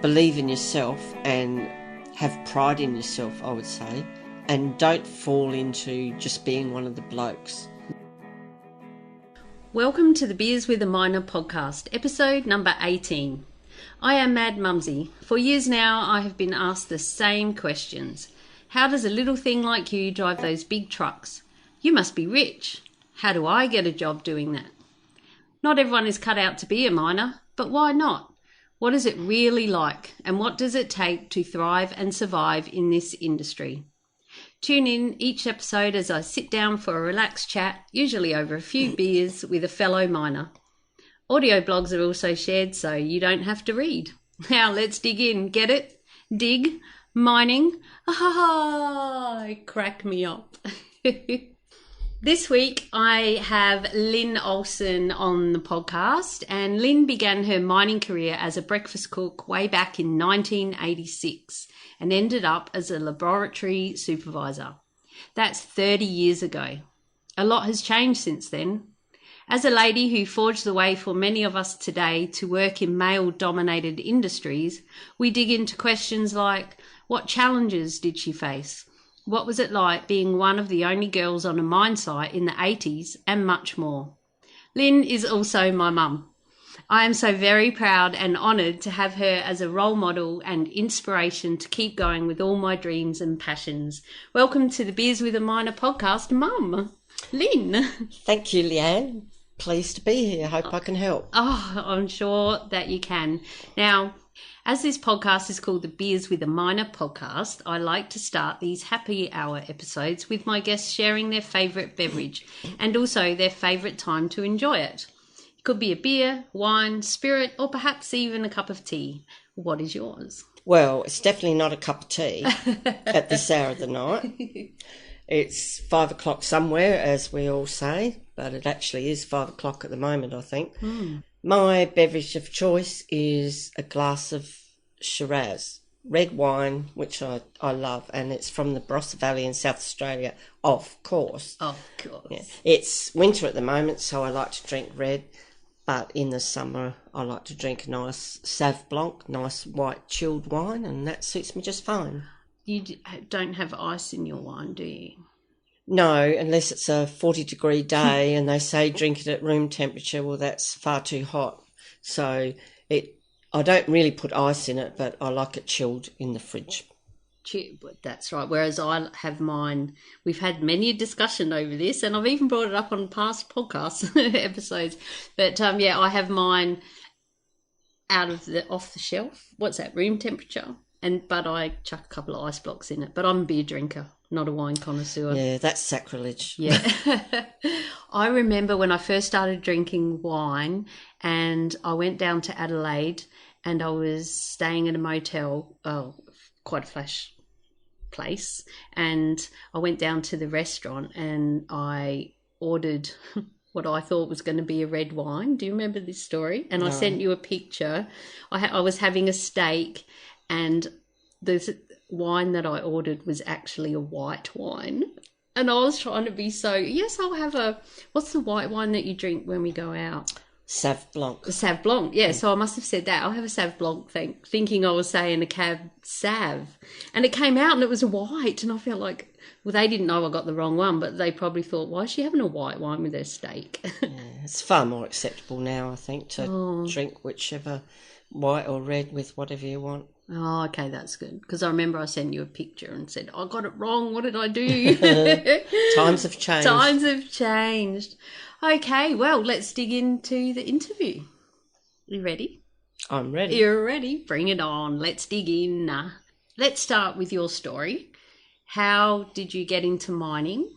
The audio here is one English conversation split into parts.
believe in yourself and have pride in yourself, I would say, and don't fall into just being one of the blokes. Welcome to the Beers with a Miner podcast, episode number 18. I am Mad Mumzie. For years now, I have been asked the same questions. How does a little thing like you drive those big trucks? You must be rich. How do I get a job doing that? Not everyone is cut out to be a miner, but why not? What is it really like, and what does it take to thrive and survive in this industry? Tune in each episode as I sit down for a relaxed chat, usually over a few beers with a fellow miner. Audio blogs are also shared, so you don't have to read. Now let's dig in. Get it? Dig? Mining? Ah, crack me up. This week I have Lyn Olsen on the podcast, and Lyn began her mining career as a breakfast cook way back in 1986 and ended up as a laboratory supervisor. That's 30 years ago. A lot has changed since then. As a lady who forged the way for many of us today to work in male-dominated industries, we dig into questions like, what challenges did she face? What was it like being one of the only girls on a mine site in the 80s, and much more. Lyn is also my mum. I am so very proud and honoured to have her as a role model and inspiration to keep going with all my dreams and passions. Welcome to the Beers with a Miner podcast, Mum. Lyn. Thank you, Leanne. Pleased to be here. Hope I can help. Oh, I'm sure that you can. Now, as this podcast is called the Beers with a Miner podcast, I like to start these happy hour episodes with my guests sharing their favourite beverage and also their favourite time to enjoy it. It could be a beer, wine, spirit, or perhaps even a cup of tea. What is yours? Well, it's definitely not a cup of tea at this hour of the night. It's 5 o'clock somewhere, as we all say, but it actually is 5 o'clock at the moment, I think. My beverage of choice is a glass of Shiraz, red wine, which I love, and it's from the Barossa Valley in South Australia, of course. Of course. Yeah. It's winter at the moment, so I like to drink red, but in the summer I like to drink a nice Sauv Blanc, nice white chilled wine, and that suits me just fine. You don't have ice in your wine, do you? No, unless it's a 40-degree day and they say drink it at room temperature. Well, that's far too hot. So I don't really put ice in it, but I like it chilled in the fridge. That's right. Whereas I have mine, we've had many a discussion over this, and I've even brought it up on past podcast episodes. But I have mine off the shelf. What's that? Room temperature. But I chuck a couple of ice blocks in it. But I'm a beer drinker, not a wine connoisseur. Yeah, that's sacrilege. Yeah. I remember when I first started drinking wine and I went down to Adelaide and I was staying at a motel, quite a flash place, and I went down to the restaurant and I ordered what I thought was going to be a red wine. Do you remember this story? And no. I sent you a picture. I was having a steak, and the wine that I ordered was actually a white wine. And I was trying to be yes, I'll have what's the white wine that you drink when we go out? Sauv Blanc. The Sauv Blanc, yeah. So I must have said that. I'll have a Sauv Blanc, thinking I was saying a Cab Sav. And it came out and it was white. And I felt like, well, they didn't know I got the wrong one, but they probably thought, why is she having a white wine with her steak? Yeah, it's far more acceptable now, I think, to drink whichever white or red with whatever you want. Oh, okay, that's good. Because I remember I sent you a picture and said, I got it wrong. What did I do? Times have changed. Times have changed. Okay, well, let's dig into the interview. You ready? I'm ready. You're ready? Bring it on. Let's dig in. Let's start with your story. How did you get into mining?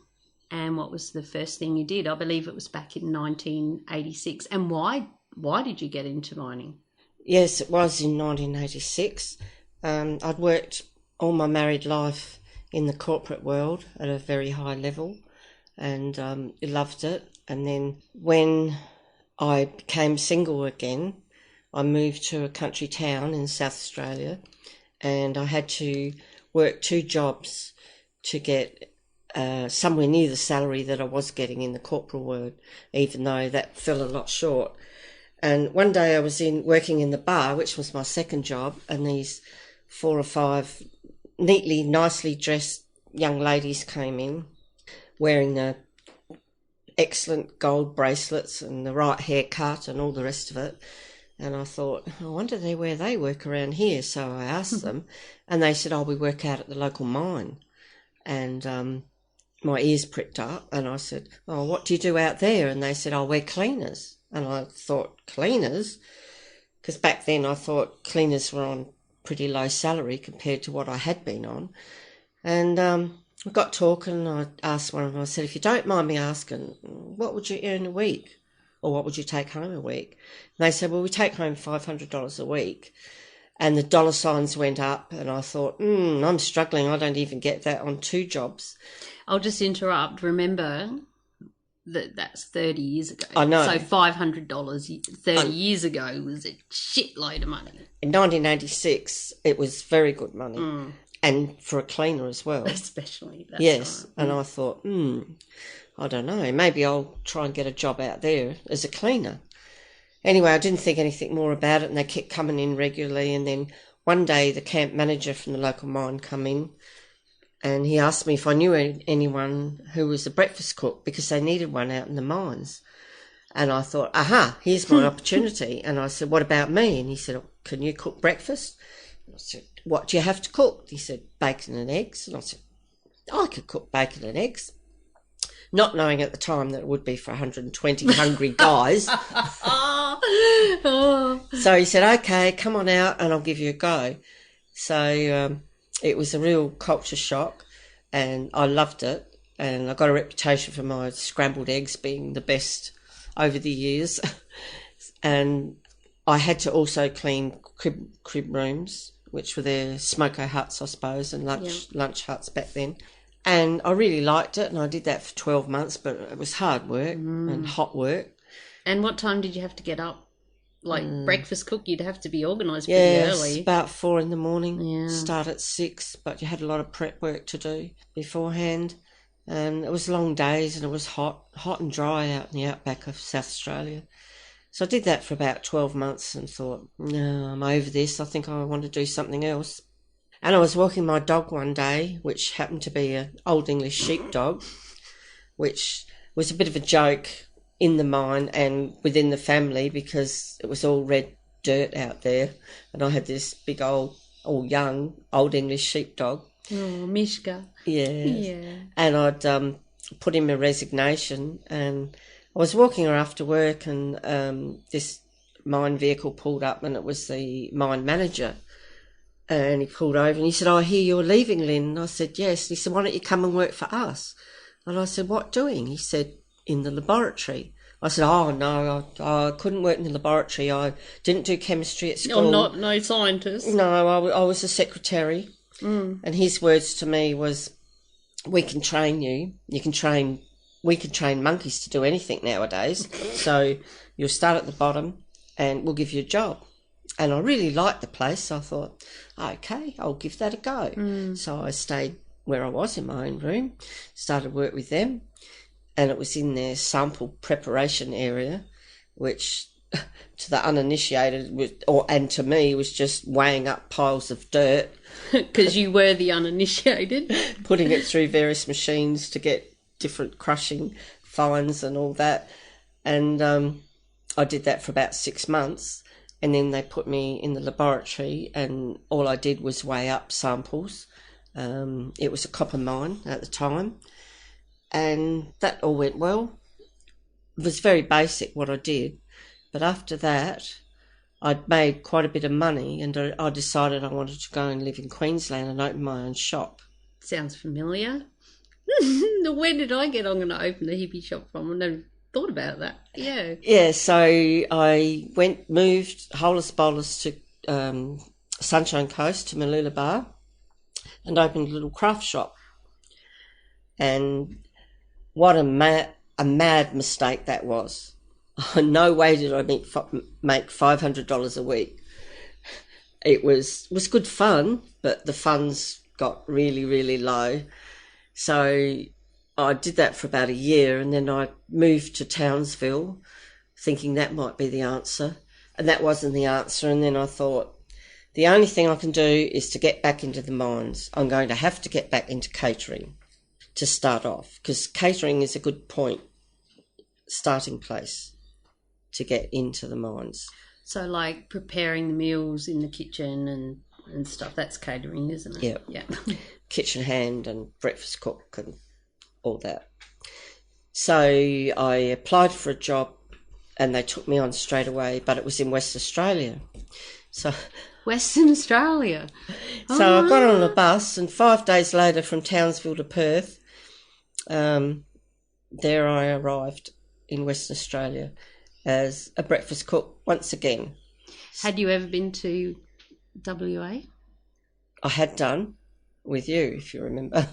And what was the first thing you did? I believe it was back in 1986. And why did you get into mining? Yes, it was in 1986. I'd worked all my married life in the corporate world at a very high level and loved it. And then when I became single again, I moved to a country town in South Australia, and I had to work 2 jobs to get somewhere near the salary that I was getting in the corporate world, even though that fell a lot short. And one day I was working in the bar, which was my second job, and these 4 or 5 neatly, nicely dressed young ladies came in wearing the excellent gold bracelets and the right haircut and all the rest of it. And I thought, I wonder where they work around here. So I asked them, and they said, we work out at the local mine. And my ears pricked up, and I said, what do you do out there? And they said, we're cleaners. And I thought, cleaners? Because back then I thought cleaners were on pretty low salary compared to what I had been on. And we got talking, and I asked one of them, I said, if you don't mind me asking, what would you earn a week? Or what would you take home a week? And they said, well, we take home $500 a week. And the dollar signs went up, and I thought, I'm struggling. I don't even get that on 2 jobs. I'll just interrupt. Remember that's 30 years ago. I know. So $500 30 years ago was a shitload of money. In 1986, it was very good money. And for a cleaner as well. Especially. That's yes. Right. And I thought, I don't know. Maybe I'll try and get a job out there as a cleaner. Anyway, I didn't think anything more about it, and they kept coming in regularly. And then one day the camp manager from the local mine come in, and he asked me if I knew anyone who was a breakfast cook, because they needed one out in the mines. And I thought, here's my opportunity. And I said, what about me? And he said, can you cook breakfast? And I said, what do you have to cook? He said, bacon and eggs. And I said, I could cook bacon and eggs. Not knowing at the time that it would be for 120 hungry guys. So he said, okay, come on out and I'll give you a go. So it was a real culture shock, and I loved it. And I got a reputation for my scrambled eggs being the best over the years. And I had to also clean crib rooms, which were their smoko huts, I suppose, and lunch huts back then. And I really liked it, and I did that for 12 months, but it was hard work and hot work. And what time did you have to get up? Like breakfast cook, you'd have to be organised pretty early. Yes, about 4 in the morning. Yeah. Start at 6, but you had a lot of prep work to do beforehand. And it was long days, and it was hot and dry out in the outback of South Australia. So I did that for about 12 months and thought, no, I'm over this. I think I want to do something else. And I was walking my dog one day, which happened to be an Old English sheepdog, which was a bit of a joke in the mine and within the family because it was all red dirt out there. And I had this big young Old English sheepdog. Oh, Mishka. Yeah. And I'd put in my resignation, and I was walking her after work, and this mine vehicle pulled up, and it was the mine manager. And he pulled over and he said, I hear you're leaving, Lyn. And I said, yes. And he said, why don't you come and work for us? And I said, what doing? He said, in the laboratory. I said, no, I couldn't work in the laboratory. I didn't do chemistry at school. No scientist. No, I was a secretary. And his words to me was, we can train you. We can train monkeys to do anything nowadays. So you'll start at the bottom and we'll give you a job. And I really liked the place, so I thought, okay, I'll give that a go. So I stayed where I was in my own room, started work with them, and it was in their sample preparation area, which to the uninitiated, and to me, was just weighing up piles of dirt. Because you were the uninitiated. Putting it through various machines to get different crushing fines and all that. And I did that for about 6 months. And then they put me in the laboratory, and all I did was weigh up samples. It was a copper mine at the time, and that all went well. It was very basic what I did, but after that I'd made quite a bit of money, and I decided I wanted to go and live in Queensland and open my own shop. Sounds familiar. Where did I get on going to open a hippie shop from? I never thought about that. Yeah, so I moved holus bolus to Sunshine Coast, to Mooloolaba, and opened a little craft shop. And what a mad mistake that was. No way did I make $500 a week. It was good fun, but the funds got really, really low. So I did that for about a year, and then I moved to Townsville thinking that might be the answer. And that wasn't the answer. And then I thought, the only thing I can do is to get back into the mines. I'm going to have to get back into catering to start off, because catering is a good starting place to get into the mines. So like preparing the meals in the kitchen and stuff, that's catering, isn't it? Yeah. Kitchen hand and breakfast cook and all that. So I applied for a job and they took me on straight away, but it was in West Australia. So Western Australia. So I got on a bus, and 5 days later from Townsville to Perth, there I arrived in Western Australia as a breakfast cook once again. Had you ever been to WA? I had done with you, if you remember.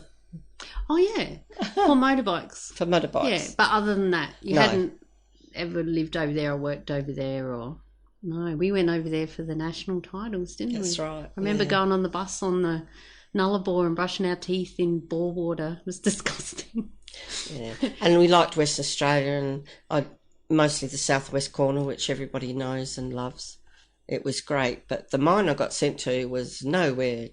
Oh, yeah. For motorbikes. For motorbikes. Yeah, but other than that, you No. hadn't ever lived over there or worked over there or... No, we went over there for the national titles, didn't we? That's right. I remember going on the bus on the Nullarbor and brushing our teeth in bore water. It was disgusting. Yeah. And we liked West Australia, and mostly the southwest corner, which everybody knows and loves. It was great, but the mine I got sent to was nowhere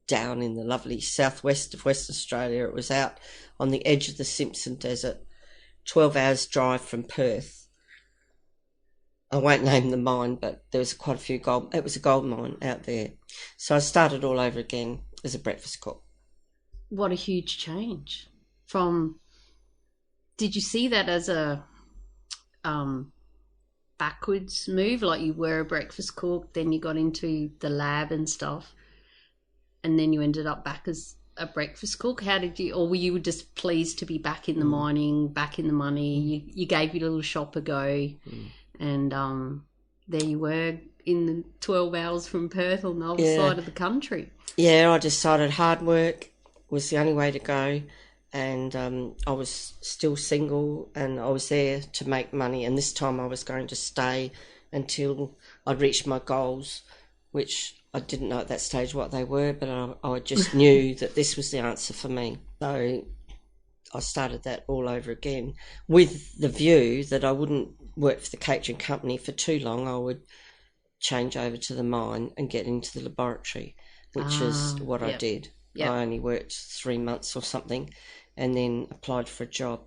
down in the lovely southwest of Western Australia. It was out on the edge of the Simpson Desert, 12 hours drive from Perth. I won't name the mine, but there was quite a few it was a gold mine out there. So I started all over again as a breakfast cook. What a huge change from... Did you see that as a backwards move? Like you were a breakfast cook, then you got into the lab and stuff, and then you ended up back as a breakfast cook. How did you... Or were you just pleased to be back in the mining, back in the money? You gave your little shop a go... And there you were in the 12 hours from Perth on the other side of the country. Yeah, I decided hard work was the only way to go. And I was still single and I was there to make money. And this time I was going to stay until I'd reached my goals, which I didn't know at that stage what they were, but I just knew that this was the answer for me. So I started that all over again with the view that I wouldn't work for the catering company for too long. I would change over to the mine and get into the laboratory, which is what I did. Yep. I only worked 3 months or something and then applied for a job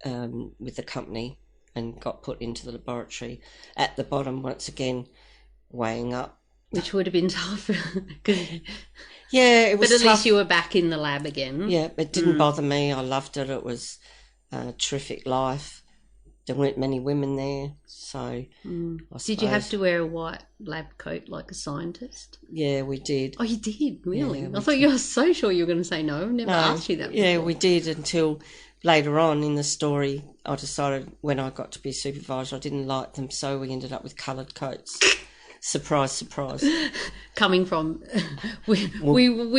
with the company and got put into the laboratory. At the bottom, once again, weighing up. Which would have been tough. Yeah, it was But at tough. least you were back in the lab again. Yeah, it didn't bother me. I loved it. It was a terrific life. There weren't many women there, so I Did you have to wear a white lab coat like a scientist? Yeah, we did. Oh, you did? Really? Yeah, I thought you were so sure you were going to say no. I've never asked you that before. Yeah, we did until later on in the story. I decided when I got to be a supervisor I didn't like them, so we ended up with coloured coats. Surprise, surprise. Coming from, we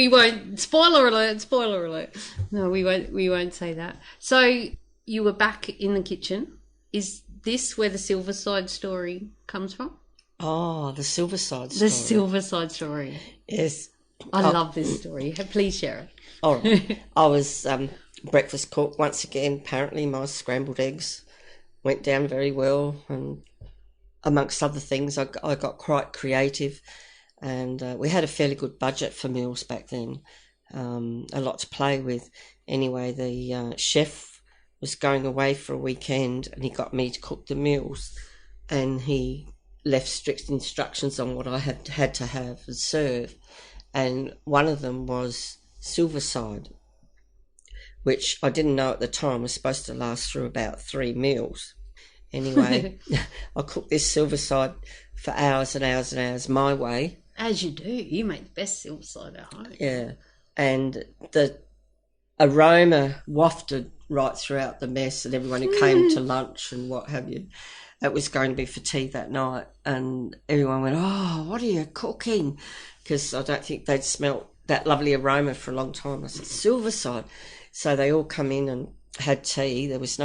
won't. Spoiler alert. No, we won't say that. So you were back in the kitchen. Is this where the Silverside story comes from? Oh, the Silverside story. The Silverside story. Yes. I love this story. Please share it. All right. I was breakfast cook once again. Apparently my scrambled eggs went down very well, and amongst other things I got quite creative, and we had a fairly good budget for meals back then, a lot to play with. Anyway, the chef was going away for a weekend and he got me to cook the meals, and he left strict instructions on what I had to have and serve, and one of them was Silverside, which I didn't know at the time was supposed to last through about 3 meals. Anyway, I cooked this Silverside for hours and hours and hours my way. As you do. You make the best Silverside at home. Yeah, and the aroma wafted right throughout the mess, and everyone who came to lunch and what have you. It was going to be for tea that night, and everyone went, "Oh, what are you cooking?" Because I don't think they'd smelt that lovely aroma for a long time. I said, "Silverside." So they all come in and had tea. There was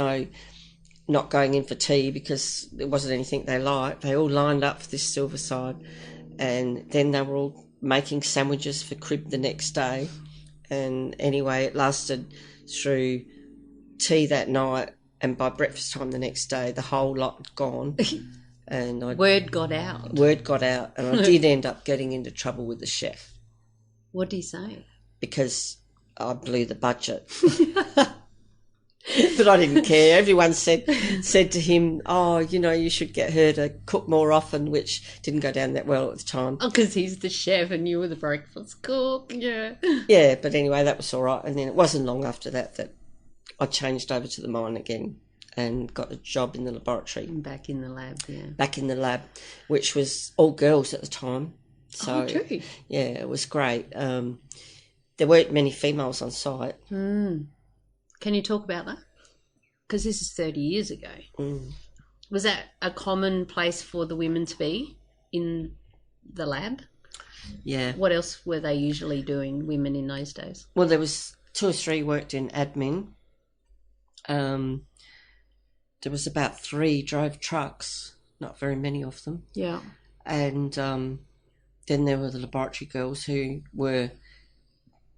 not going in for tea because there wasn't anything they liked. They all lined up for this Silverside, and then they were all making sandwiches for crib the next day. And anyway, it lasted through tea that night, And by breakfast time the next day, the whole lot had gone. And Word got out. And I did end up getting into trouble with the chef. What did he say? Because I blew the budget. But I didn't care. Everyone said to him, "Oh, you should get her to cook more often," which didn't go down that well at the time. Oh, because he's the chef and you were the breakfast cook. Yeah. Yeah, but anyway, that was all right. And then it wasn't long after that I changed over to the mine again and got a job in the laboratory. Back in the lab, yeah. Back in the lab, which was all girls at the time. So, true. Yeah, it was great. There weren't many females on site. Can you talk about that? Because this is 30 years ago. Was that a common place for the women to be in the lab? Yeah. What else were they usually doing, women in those days? Well, there was 2 or 3 worked in admin. There was about 3 drove trucks, not very many of them. Yeah. And then there were the laboratory girls who were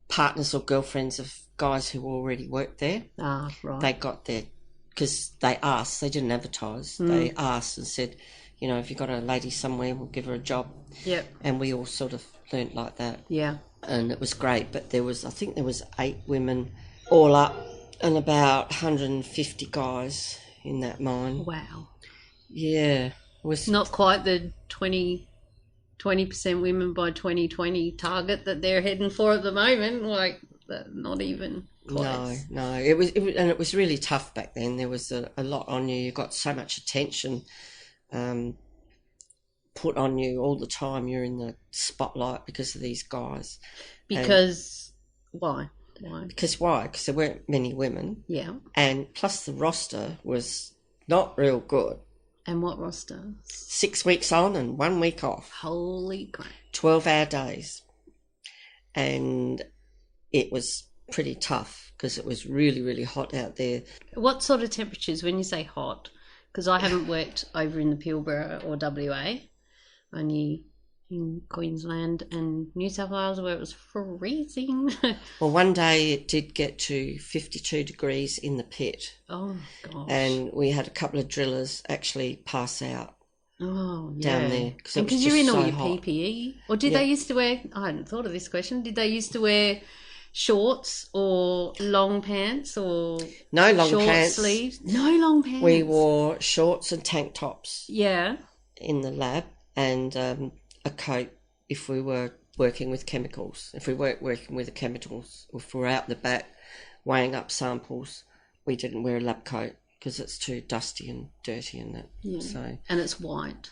partners or girlfriends of guys who already worked there. Ah, right. They got there because they asked. They didn't advertise. They asked and said, if you've got a lady somewhere, we'll give her a job. Yep. And we all sort of learnt like that. Yeah. And it was great. But I think there was 8 women all up and about 150 guys in that mine. Wow. Yeah. It was not quite the 20% women by 2020 target that they're heading for at the moment. Like, not even close. No. It was, and it was really tough back then. There was a lot on you. You got so much attention put on you all the time. You're in the spotlight because of these guys. Because why? Because there weren't many women. Yeah. And plus the roster was not real good. And what roster? 6 weeks on and 1 week off. Holy crap. 12-hour days. And it was pretty tough because it was really, really hot out there. What sort of temperatures when you say hot? Because I haven't worked over in the Pilbara or WA, only in Queensland and New South Wales where it was freezing. Well, one day it did get to 52 degrees in the pit. Oh, gosh. And we had a couple of drillers actually pass out. Oh, yeah. Down there. Because you're in all your PPE. Or did they used to wear, I hadn't thought of this question, did they used to wear shorts or long pants or no long short pants. Sleeves? No long pants. We wore shorts and tank tops. Yeah. In the lab and a coat if we were working with chemicals. If we weren't working with the chemicals, if we were out the back weighing up samples, we didn't wear a lab coat because it's too dusty and dirty and that. Yeah. So and it's white.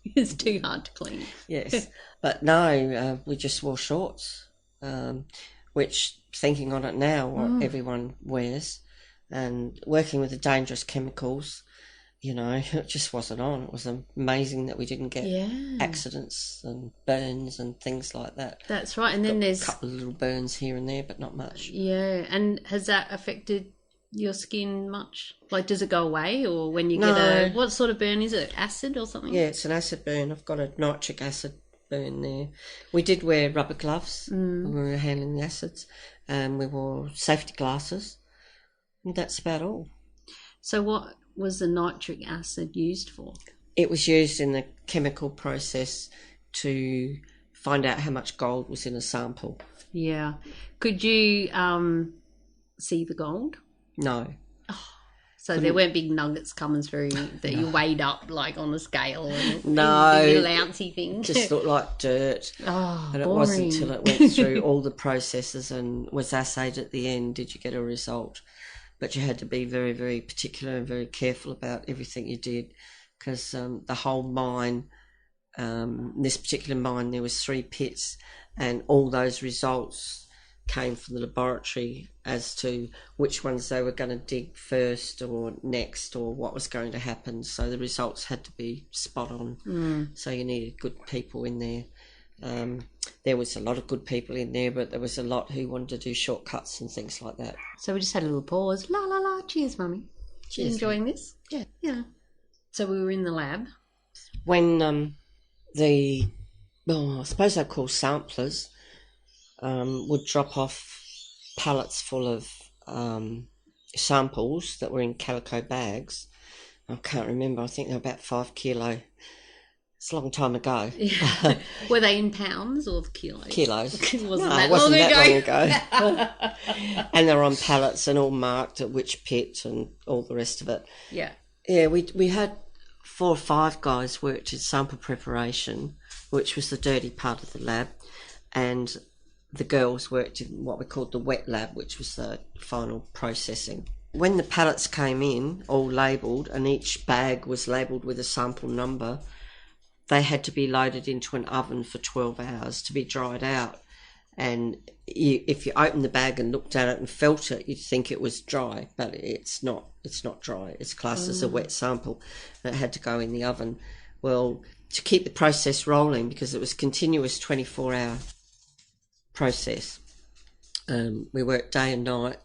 It's too hard to clean. Yes. But no, we just wore shorts, which, thinking on it now, what everyone wears. And working with the dangerous chemicals, it just wasn't on. It was amazing that we didn't get accidents and burns and things like that. That's right. And then there's a couple of little burns here and there, but not much. Yeah. And has that affected your skin much? Like, does it go away, or when you get what sort of burn is it? Acid or something? Yeah, it's an acid burn. I've got a nitric acid burn there. We did wear rubber gloves when we were handling the acids, and we wore safety glasses. And that's about all. So what was the nitric acid used for? It was used in the chemical process to find out how much gold was in a sample. Yeah. Could you see the gold? No. Oh, so there weren't big nuggets coming through that you weighed up like on a scale? No. Little ouncy thing? Just looked like dirt. Oh, and it boring. wasn't until it went through all the processes and was assayed at the end did you get a result. But you had to be very, very particular and very careful about everything you did because the whole mine, this particular mine, there was 3 pits and all those results came from the laboratory as to which ones they were going to dig first or next or what was going to happen. So the results had to be spot on. So you needed good people in there. There was a lot of good people in there, but there was a lot who wanted to do shortcuts and things like that. So we just had a little pause. La, la, la. Cheers, Mummy. Cheers. Enjoying this? Yeah. Yeah. So we were in the lab. When I suppose they're called samplers, would drop off pallets full of samples that were in calico bags. I can't remember. I think they were about 5 kilo. It's a long time ago. Yeah. Were they in pounds or kilos? Kilos. It It wasn't that long ago. And they're on pallets and all marked at which pit and all the rest of it. Yeah. Yeah, we had 4 or 5 guys worked in sample preparation, which was the dirty part of the lab, and the girls worked in what we called the wet lab, which was the final processing. When the pallets came in, all labelled, and each bag was labelled with a sample number, they had to be loaded into an oven for 12 hours to be dried out. And if you opened the bag and looked at it and felt it, you'd think it was dry, but it's not. It's not dry. It's classed as a wet sample that had to go in the oven. Well, to keep the process rolling, because it was a continuous 24-hour process, we worked day and night,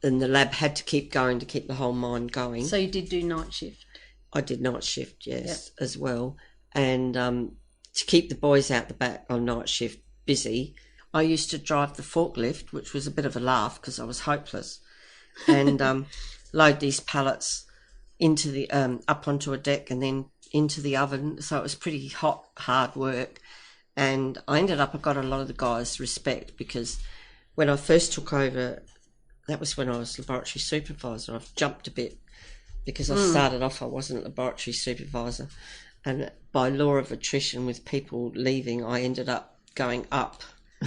and the lab had to keep going to keep the whole mine going. So you did do night shift? I did night shift, yes, as well. And to keep the boys out the back on night shift busy, I used to drive the forklift, which was a bit of a laugh because I was hopeless, and load these pallets into the up onto a deck and then into the oven. So it was pretty hot, hard work. And I got a lot of the guys' respect, because when I first took over, that was when I was laboratory supervisor. I've jumped a bit because I started off, I wasn't a laboratory supervisor. And by law of attrition, with people leaving, I ended up going up.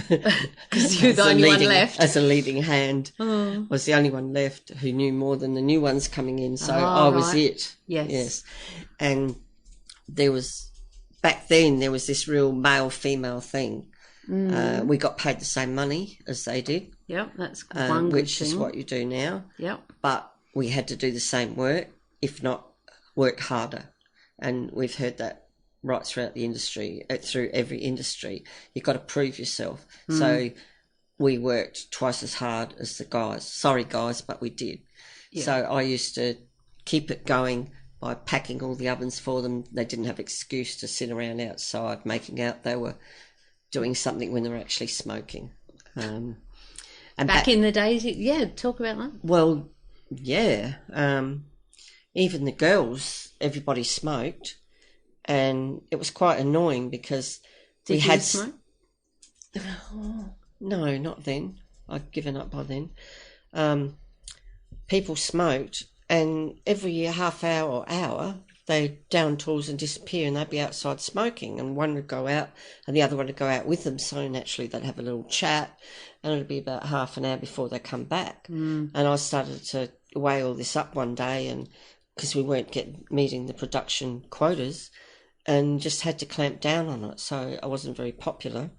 Because you're the only one left. As a leading hand. I was the only one left who knew more than the new ones coming in. So I was it. Yes. And back then, there was this real male-female thing. We got paid the same money as they did. Yep, that's one good which thing. is what you do now. Yep. But we had to do the same work, if not work harder. And we've heard that right throughout the industry, through every industry. You've got to prove yourself. So we worked twice as hard as the guys. Sorry, guys, but we did. Yeah. So I used to keep it going by packing all the ovens for them. They didn't have excuse to sit around outside making out they were doing something when they were actually smoking. And back in the days, talk about that. Well, yeah. Even the girls, everybody smoked, and it was quite annoying because Did you smoke? No, not then. I'd given up by then. People smoked, and every half hour or hour, they'd down tools and disappear, and they'd be outside smoking, and one would go out and the other one would go out with them. So naturally they'd have a little chat, and it'd be about half an hour before they come back. And I started to weigh all this up one day, and because we weren't meeting the production quotas, and just had to clamp down on it. So I wasn't very popular,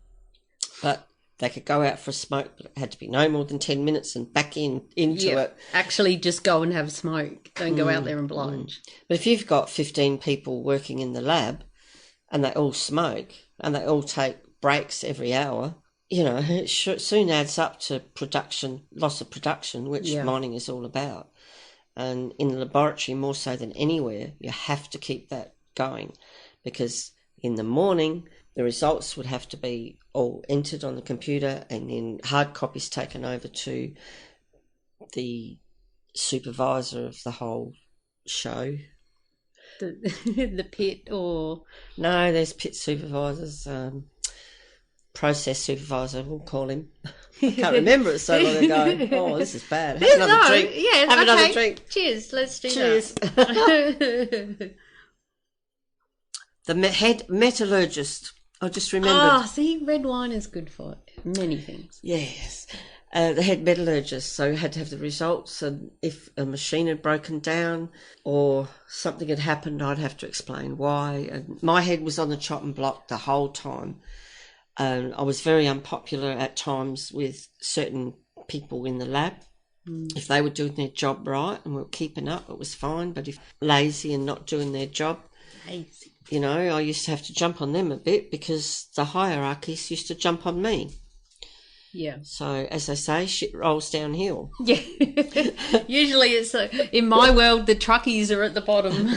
but they could go out for a smoke, but it had to be no more than 10 minutes and back into it. Actually just go and have a smoke. Don't go out there and bludge. But if you've got 15 people working in the lab and they all smoke and they all take breaks every hour, it soon adds up to loss of production, which mining is all about. And in the laboratory, more so than anywhere, you have to keep that going, because in the morning, the results would have to be all entered on the computer and then hard copies taken over to the supervisor of the whole show. The pit or... No, there's pit supervisors, process supervisor, we'll call him. I can't remember it so long ago. Oh, this is bad. Have another drink. Yeah, Have another drink. Cheers. Let's do Cheers. that. The head metallurgist. I just remembered. See, red wine is good for many things. Yes. The head metallurgist, so had to have the results, and if a machine had broken down or something had happened, I'd have to explain why. And my head was on the chopping block the whole time. I was very unpopular at times with certain people in the lab. If they were doing their job right and were keeping up, it was fine. But if lazy and not doing their job, I used to have to jump on them a bit, because the hierarchies used to jump on me. Yeah. So, as they say, shit rolls downhill. Yeah. Usually it's, in my world, the truckies are at the bottom.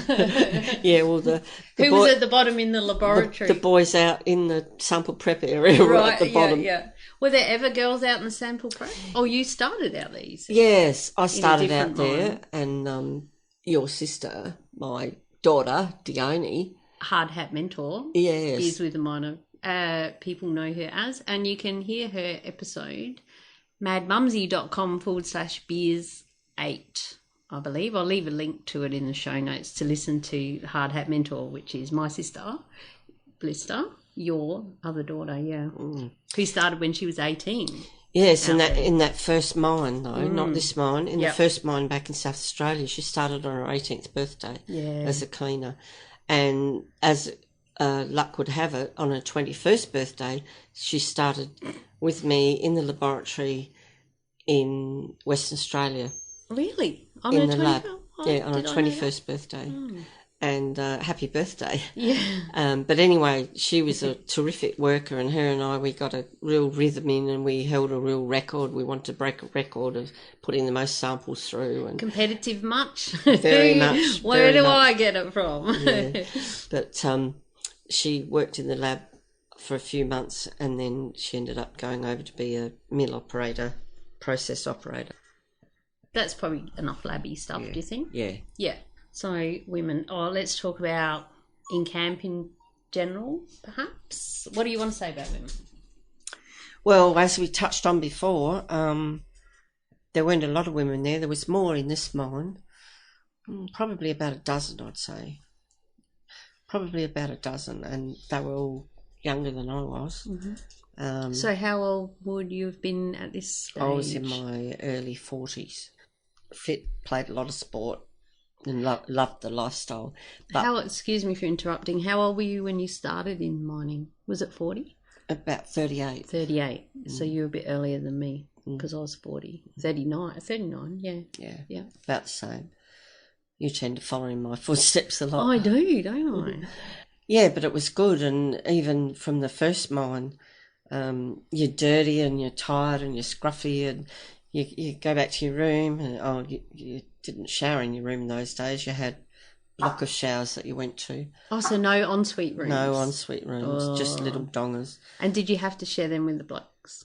Yeah, well, Who was at the bottom in the laboratory? The boys out in the sample prep area were at the bottom. Yeah. Were there ever girls out in the sample prep? Oh, you started out there, you said. Yes, I started out there, mine. and your sister, my daughter, Dione. Hard Hat Mentor. Yes. Beers with a Minor. People know her as, and you can hear her episode, madmumzie.com/beers8, I believe. I'll leave a link to it in the show notes to listen to Hard Hat Mentor, which is my sister, Blister, your other daughter, who started when she was 18. Yes, in that first mine, though, not this mine, in the first mine back in South Australia, she started on her 18th birthday as a cleaner. And as luck would have it, on her 21st birthday, she started with me in the laboratory in Western Australia. Really? In the lab. Yeah, on her 21st birthday. And happy birthday. Yeah. But anyway, she was a terrific worker, and her and I, we got a real rhythm in, and we held a real record. We wanted to break a record of putting the most samples through. And competitive much? Very much. Where do I get it from? Yeah. But she worked in the lab for a few months, and then she ended up going over to be a mill operator, process operator. That's probably enough labby stuff, do you think? Yeah. Yeah. So women, let's talk about in camp in general, perhaps. What do you want to say about women? Well, as we touched on before, there weren't a lot of women there. There was more in this mine, probably about a dozen, I'd say. Probably about a dozen, and they were all younger than I was. Mm-hmm. So how old would you have been at this stage? I was in my early 40s. Fit, played a lot of sport, and loved the lifestyle. But excuse me for interrupting, how old were you when you started in mining? Was it 40? About 38. 38. So you were a bit earlier than me, because I was 40. 39, yeah. Yeah, about the same. You tend to follow in my footsteps a lot. I do, don't I? Yeah, but it was good, and even from the first mine, you're dirty and you're tired and you're scruffy, and you go back to your room, and you didn't shower in your room in those days. You had a block of showers that you went to. Oh, so no ensuite rooms? No ensuite rooms, just little dongers. And did you have to share them with the blokes?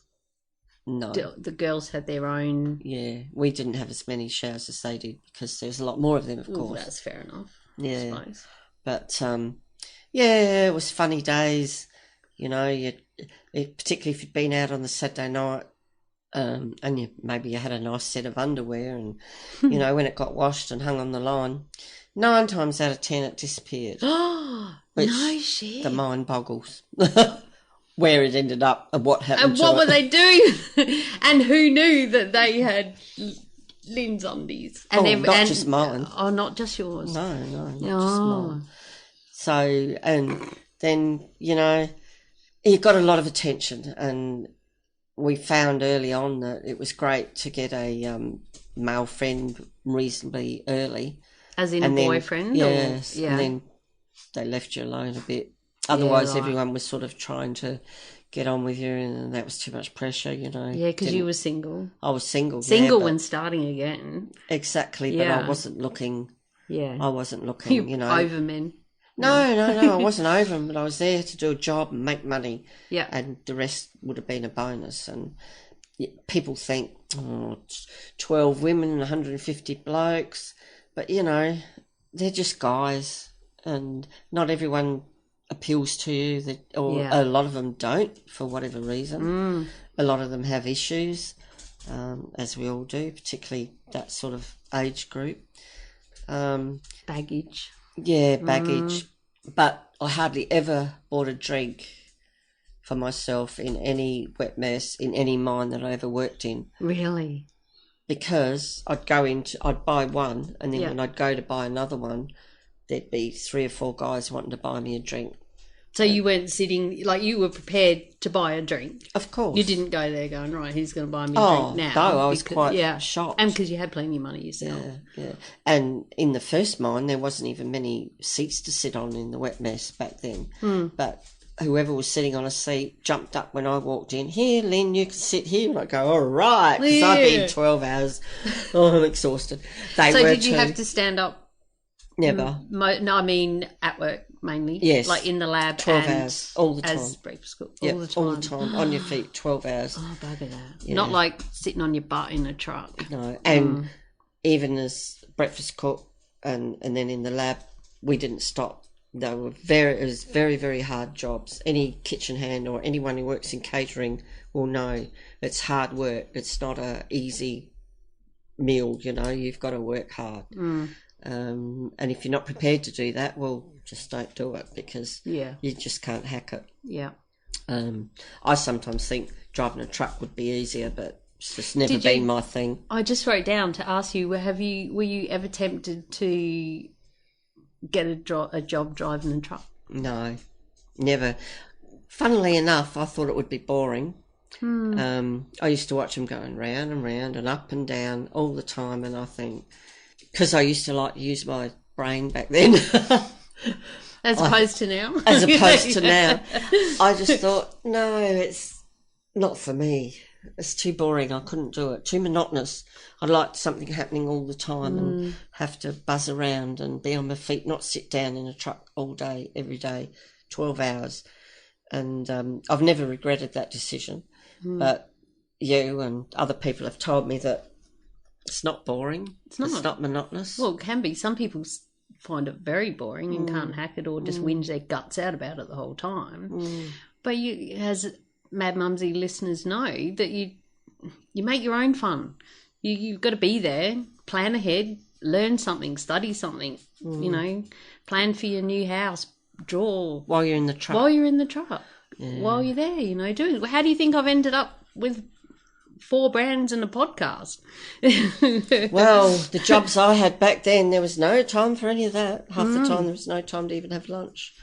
No. The girls had their own... Yeah, we didn't have as many showers as they did, because there's a lot more of them, of course. That's fair enough, yeah. I suppose. But, it was funny days, particularly if you'd been out on the Saturday night, and maybe you had a nice set of underwear, and, when it got washed and hung on the line, 9 times out of 10 it disappeared. Oh, no shit. The mind boggles. Where it ended up and what happened to it. And what were they doing? And who knew that they had Lyn's undies? And not just mine. Oh, not just yours. No, not just mine. So, and then, you got a lot of attention, and we found early on that it was great to get a male friend reasonably early. As in a boyfriend? Yes, yeah. And then they left you alone a bit. Otherwise, everyone was sort of trying to get on with you, and that was too much pressure, Yeah, because you were single. I was single. Single when starting again. Exactly, but I wasn't looking. Yeah. I wasn't looking, Over men. No, I wasn't over them, but I was there to do a job and make money. Yeah. And the rest would have been a bonus. And people think, 12 women and 150 blokes. But, they're just guys, and not everyone appeals to you, a lot of them don't, for whatever reason. A lot of them have issues, as we all do, particularly that sort of age group. Baggage. Yeah, baggage. But I hardly ever bought a drink for myself in any wet mess, in any mine that I ever worked in. Really? Because I'd buy one, and then when I'd go to buy another one, there'd be 3 or 4 guys wanting to buy me a drink. So you weren't sitting, like you were prepared to buy a drink? Of course. You didn't go there going, right, he's going to buy me a drink now. No, I was quite shocked. And because you had plenty of money yourself. Yeah. And in the first mine, there wasn't even many seats to sit on in the wet mess back then. But whoever was sitting on a seat jumped up when I walked in. Here, Lyn, you can sit here. And I go, all right, because I've been 12 hours. Oh, I'm exhausted. So did you have to stand up? Never. No, I mean at work mainly. Yes. Like in the lab 12 hours, all the time. As breakfast cook, Yep, all the time. all the time, on your feet, 12 hours. Oh, bugger that. Yeah. Not like sitting on your butt in a truck. No, and even as breakfast cook and then in the lab, we didn't stop. It was very, very hard jobs. Any kitchen hand or anyone who works in catering will know it's hard work. It's not a easy meal, you've got to work hard. And if you're not prepared to do that, well, just don't do it, because you just can't hack it. Yeah. I sometimes think driving a truck would be easier, but it's just never been my thing. I just wrote down to ask you, were you ever tempted to get a job driving a truck? No, never. Funnily enough, I thought it would be boring. I used to watch them going round and round and up and down all the time, and I think, because I used to like to use my brain back then. As opposed to now? As opposed to now. I just thought, no, it's not for me. It's too boring. I couldn't do it. Too monotonous. I liked something happening all the time and have to buzz around and be on my feet, not sit down in a truck all day, every day, 12 hours. And I've never regretted that decision. But you and other people have told me that it's not boring. It's not monotonous. Well, it can be. Some people find it very boring and can't hack it, or just whinge their guts out about it the whole time. But you, as Mad Mumzie listeners know, that you make your own fun. You've got to be there, plan ahead, learn something, study something, plan for your new house, draw. While you're in the truck. While you're there, doing. How do you think I've ended up with 4 brands and a podcast? Well, the jobs I had back then, there was no time for any of that. Half the time there was no time to even have lunch.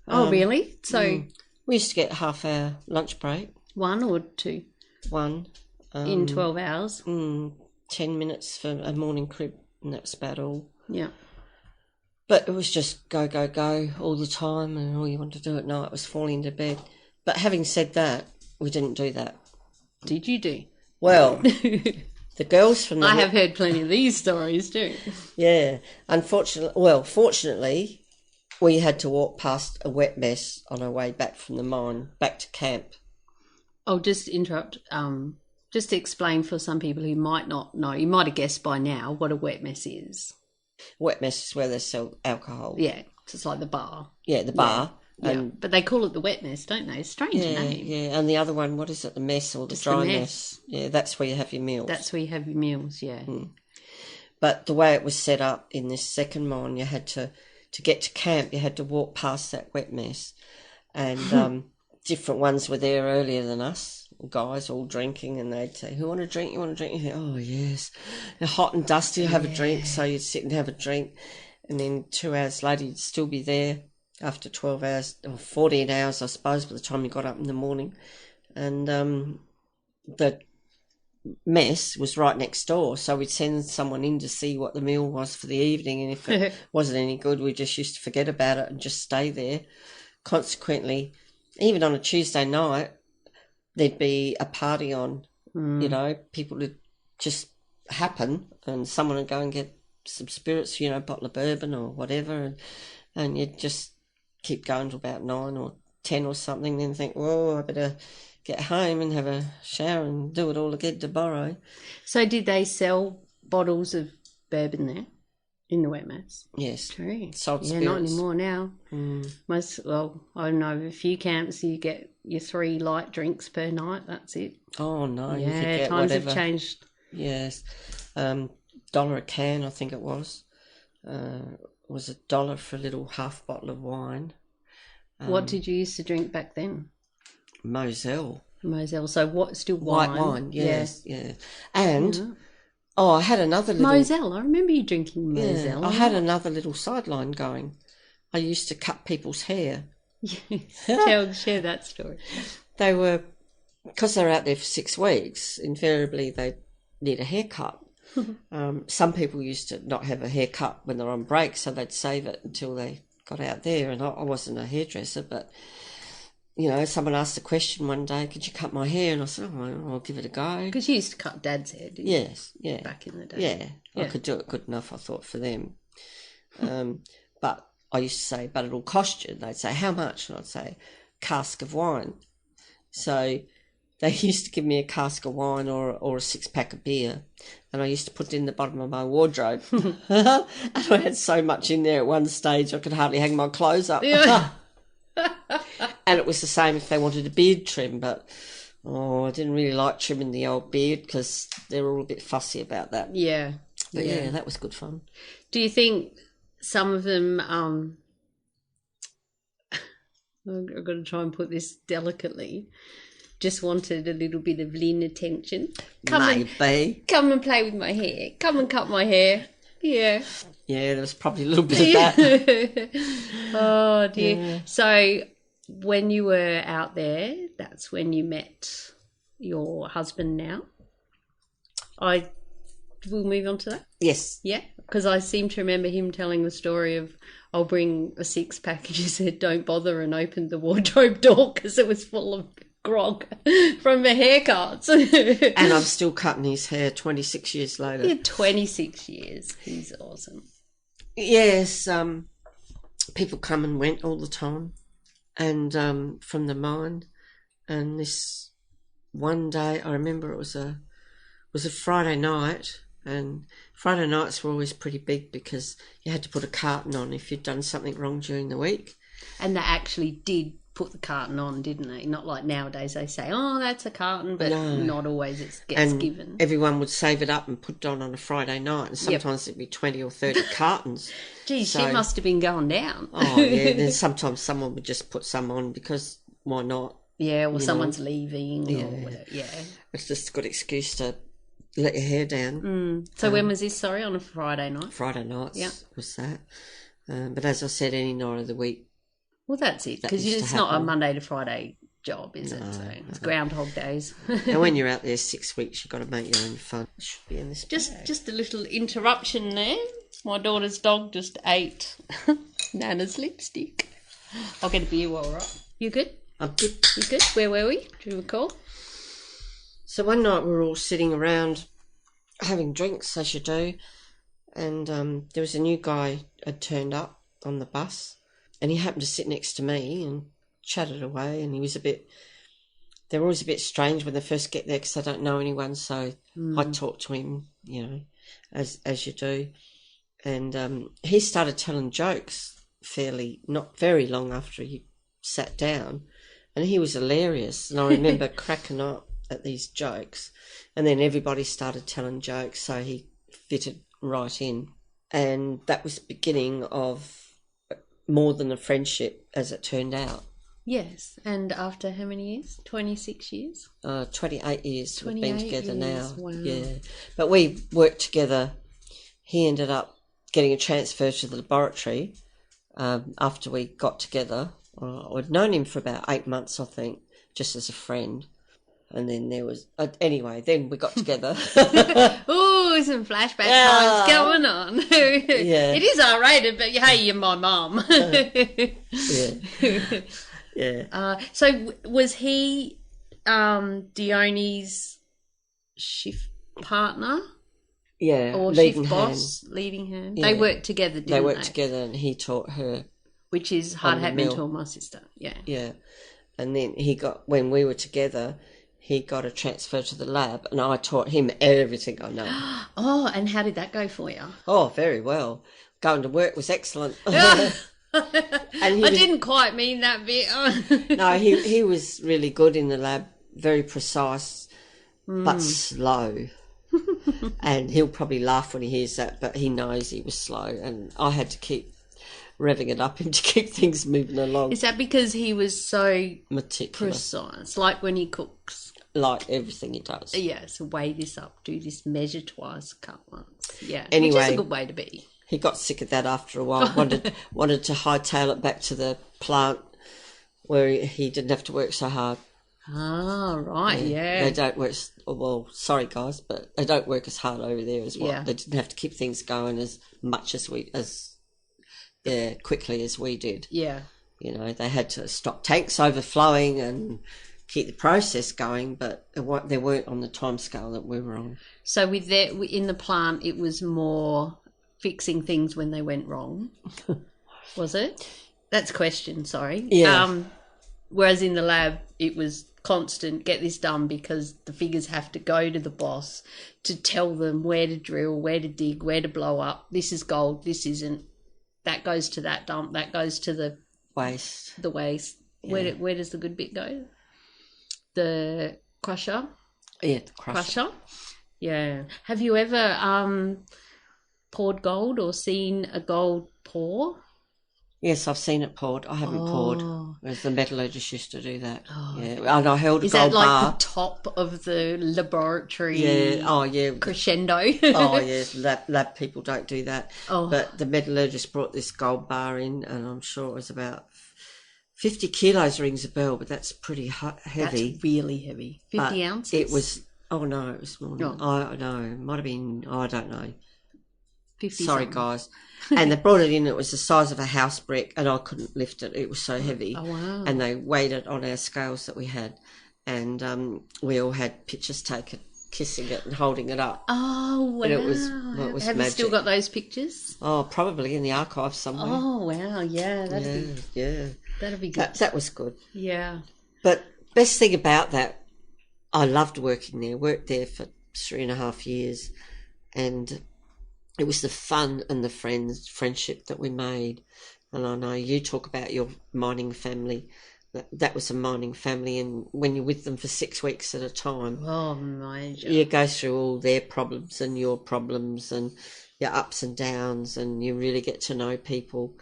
Oh, really? So we used to get half-hour lunch break. 1 or 2? 1. In 12 hours? 10 minutes for a morning crib, and that was about all. Yeah. But it was just go, go, go all the time, and all you wanted to do at night was fall into bed. But having said that, we didn't do that. Did you do? Well, the girls from the... I have heard plenty of these stories too. Yeah. Fortunately, we had to walk past a wet mess on our way back from the mine, back to camp. I'll just interrupt. Just to explain for some people who might not know, you might have guessed by now what a wet mess is. Wet mess is where they sell alcohol. Yeah, it's like the bar. Yeah, the bar. Yeah. But they call it the wet mess, don't they? Strange name. Yeah, and the other one, what is it, the mess or the just dry mess? Yeah, that's where you have your meals. That's where you have your meals, yeah. But the way it was set up in this second mine, you had to get to camp, you had to walk past that wet mess. And different ones were there earlier than us, guys all drinking, and they'd say, who want a drink? You want a drink? You think, oh, yes. They're hot and dusty, have a drink. So you'd sit and have a drink. And then 2 hours later, you'd still be there after 12 hours, or 14 hours, I suppose, by the time you got up in the morning. And the mess was right next door, so we'd send someone in to see what the meal was for the evening, and if it wasn't any good, we just used to forget about it and just stay there. Consequently, even on a Tuesday night, there'd be a party on, people would just happen, and someone would go and get some spirits, a bottle of bourbon or whatever, and you'd just keep going to about 9 or 10 or something, then think, whoa, I better get home and have a shower and do it all again tomorrow. So did they sell bottles of bourbon there in the wet mess? Yes. True. Sold spirits. Not anymore now. I don't know, a few camps you get your 3 light drinks per night, that's it. Oh, no. Yeah, you could get times whatever. Have changed. Yes. $1 a can, I think it was. Was $1 for a little half bottle of wine. What did you used to drink back then? Moselle. So what? Still wine? White wine, yes, yeah. And I had another little Moselle. I remember you drinking Moselle. Yeah, I had another little sideline going. I used to cut people's hair. Share that story. They were, because they were out there for 6 weeks. Invariably, they need a haircut. Some people used to not have a haircut when they're on break, so they'd save it until they got out there. And I wasn't a hairdresser, but someone asked a question one day, could you cut my hair? And I said, I'll give it a go. Because you used to cut Dad's hair, didn't you? Yes, yeah. Back in the day. Yeah, I could do it good enough, I thought, for them. But I used to say, but it'll cost you. And they'd say, how much? And I'd say, cask of wine. So they used to give me a cask of wine or a 6-pack of beer, and I used to put it in the bottom of my wardrobe. And I had so much in there at one stage I could hardly hang my clothes up. Yeah. And it was the same if they wanted a beard trim, but I didn't really like trimming the old beard because they were all a bit fussy about that. Yeah. But yeah, that was good fun. Do you think some of them, I've got to try and put this delicately, just wanted a little bit of Lyn attention? Come and play with my hair. Come and cut my hair. Yeah. Yeah, there was probably a little bit of that. Oh, dear. Yeah. So when you were out there, that's when you met your husband now? We'll move on to that? Yes. Yeah, because I seem to remember him telling the story of, I'll bring a 6-pack, and you said, don't bother, and opened the wardrobe door because it was full of grog from the haircuts. And I'm still cutting his hair 26 years later. Yeah, 26 years. He's awesome. Yes, people come and went all the time, and from the mine. And this one day, I remember it was a Friday night, and Friday nights were always pretty big because you had to put a carton on if you'd done something wrong during the week. And they actually did put the carton on, didn't they? Not like nowadays they say, oh, that's a carton, but not always it gets given. Everyone would save it up and put it on a Friday night, and sometimes it'd be 20 or 30 cartons. Geez, she must have been going down. Oh, yeah. Then sometimes someone would just put some on because why not? Yeah, or someone's leaving or whatever. Yeah. It's just a good excuse to let your hair down. So when was this, sorry, on a Friday night? Friday nights was that. But as I said, any night of the week. Well, that's it, because it's not a Monday to Friday job, is it? So it's Groundhog Days. And when you're out there 6 weeks, you've got to make your own fun. It should be in this bag. Just a little interruption there. My daughter's dog just ate Nana's lipstick. I'll get a beer while we're up. You good? I'm good. You good? Where were we? Do you recall? So one night we were all sitting around having drinks, as you do, and there was a new guy had turned up on the bus, and he happened to sit next to me and chatted away, and they're always a bit strange when they first get there because they don't know anyone, so I talked to him, as you do, and he started telling jokes not very long after he sat down, and he was hilarious, and I remember cracking up at these jokes, and then everybody started telling jokes, so he fitted right in, and that was the beginning of more than a friendship, as it turned out. Yes, and after how many years? 26 years? 28 years. We've been together now. Wow. Yeah, but we worked together. He ended up getting a transfer to the laboratory after we got together. I'd known him for about 8 months, I think, just as a friend. And then there was... then we got together. Ooh, some flashback times going on. Yeah. It is R-rated, but hey, you're my mum. Yeah. Yeah. So was he Dione's shift partner? Yeah. Or shift boss? Leading hand? Yeah. They worked together, didn't they? They worked together, and he taught her. Which is hard hat mentor, my sister. Yeah. Yeah. And then when we were together, he got a transfer to the lab, and I taught him everything I know. Oh, and how did that go for you? Oh, very well. Going to work was excellent. And I didn't quite mean that bit. No, he was really good in the lab, very precise, but slow. And he'll probably laugh when he hears that, but he knows he was slow, and I had to keep revving it up him to keep things moving along. Is that because he was so meticulous, precise, like when he cooks? Like everything he does. Yeah, so weigh this up, do this, measure twice, cut once. Yeah, anyway, which is a good way to be. He got sick of that after a while, wanted to hightail it back to the plant where he didn't have to work so hard. Ah, right, yeah. They don't work, well, sorry guys, but they don't work as hard over there as well. Yeah. They didn't have to keep things going as much as quickly as we did. Yeah. You know, they had to stop tanks overflowing and keep the process going, but they weren't on the timescale that we were on. So in the plant, it was more fixing things when they went wrong, was it? That's a question, sorry. Yeah. Whereas in the lab, it was constant, get this done, because the figures have to go to the boss to tell them where to drill, where to dig, where to blow up. This is gold, this isn't. That goes to that dump, that goes to the waste. Yeah. Where does the good bit go? The crusher? Yeah, the crusher. Yeah. Have you ever poured gold or seen a gold pour? Yes, I've seen it poured. I haven't poured. Whereas the metallurgist used to do that. Oh. Yeah, and I held a Is gold that like bar. the top of the laboratory? Yeah. Oh, yeah. Crescendo. Oh, yes. Lab people don't do that. Oh. But the metallurgist brought this gold bar in, and I'm sure it was about 50 kilos, rings a bell, but that's pretty heavy. That's really heavy. 50 ounces? It was, it was more than, I know, it might have been, I don't know. 50 Sorry, something. guys. And they brought it in, it was the size of a house brick, and I couldn't lift it. It was so heavy. Oh, wow. And they weighed it on our scales that we had. And we all had pictures taken, kissing it and holding it up. Oh, wow. And it was Have magic. you still got those pictures? Oh, probably in the archive somewhere. Oh, wow. Yeah, that'd be good. That was good. Yeah. But best thing about that, I loved working there. Worked there for 3.5 years, and it was the fun and the friendship that we made. And I know you talk about your mining family. That was a mining family, and when you're with them for 6 weeks at a time, oh my God, you go through all their problems and your problems and your ups and downs, and you really get to know people.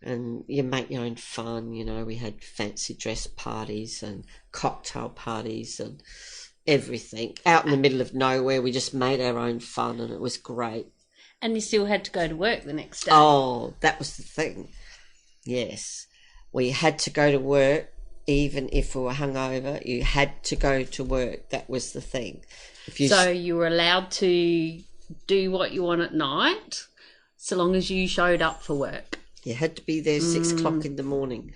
And you make your own fun, you know. We had fancy dress parties and cocktail parties and everything. Out in the middle of nowhere, we just made our own fun, and it was great. And you still had to go to work the next day. Oh, that was the thing. Yes. We had to go to work, even if we were hungover. You had to go to work. That was the thing. So you were allowed to do what you want at night, so long as you showed up for work. You had to be there 6 o'clock in the morning.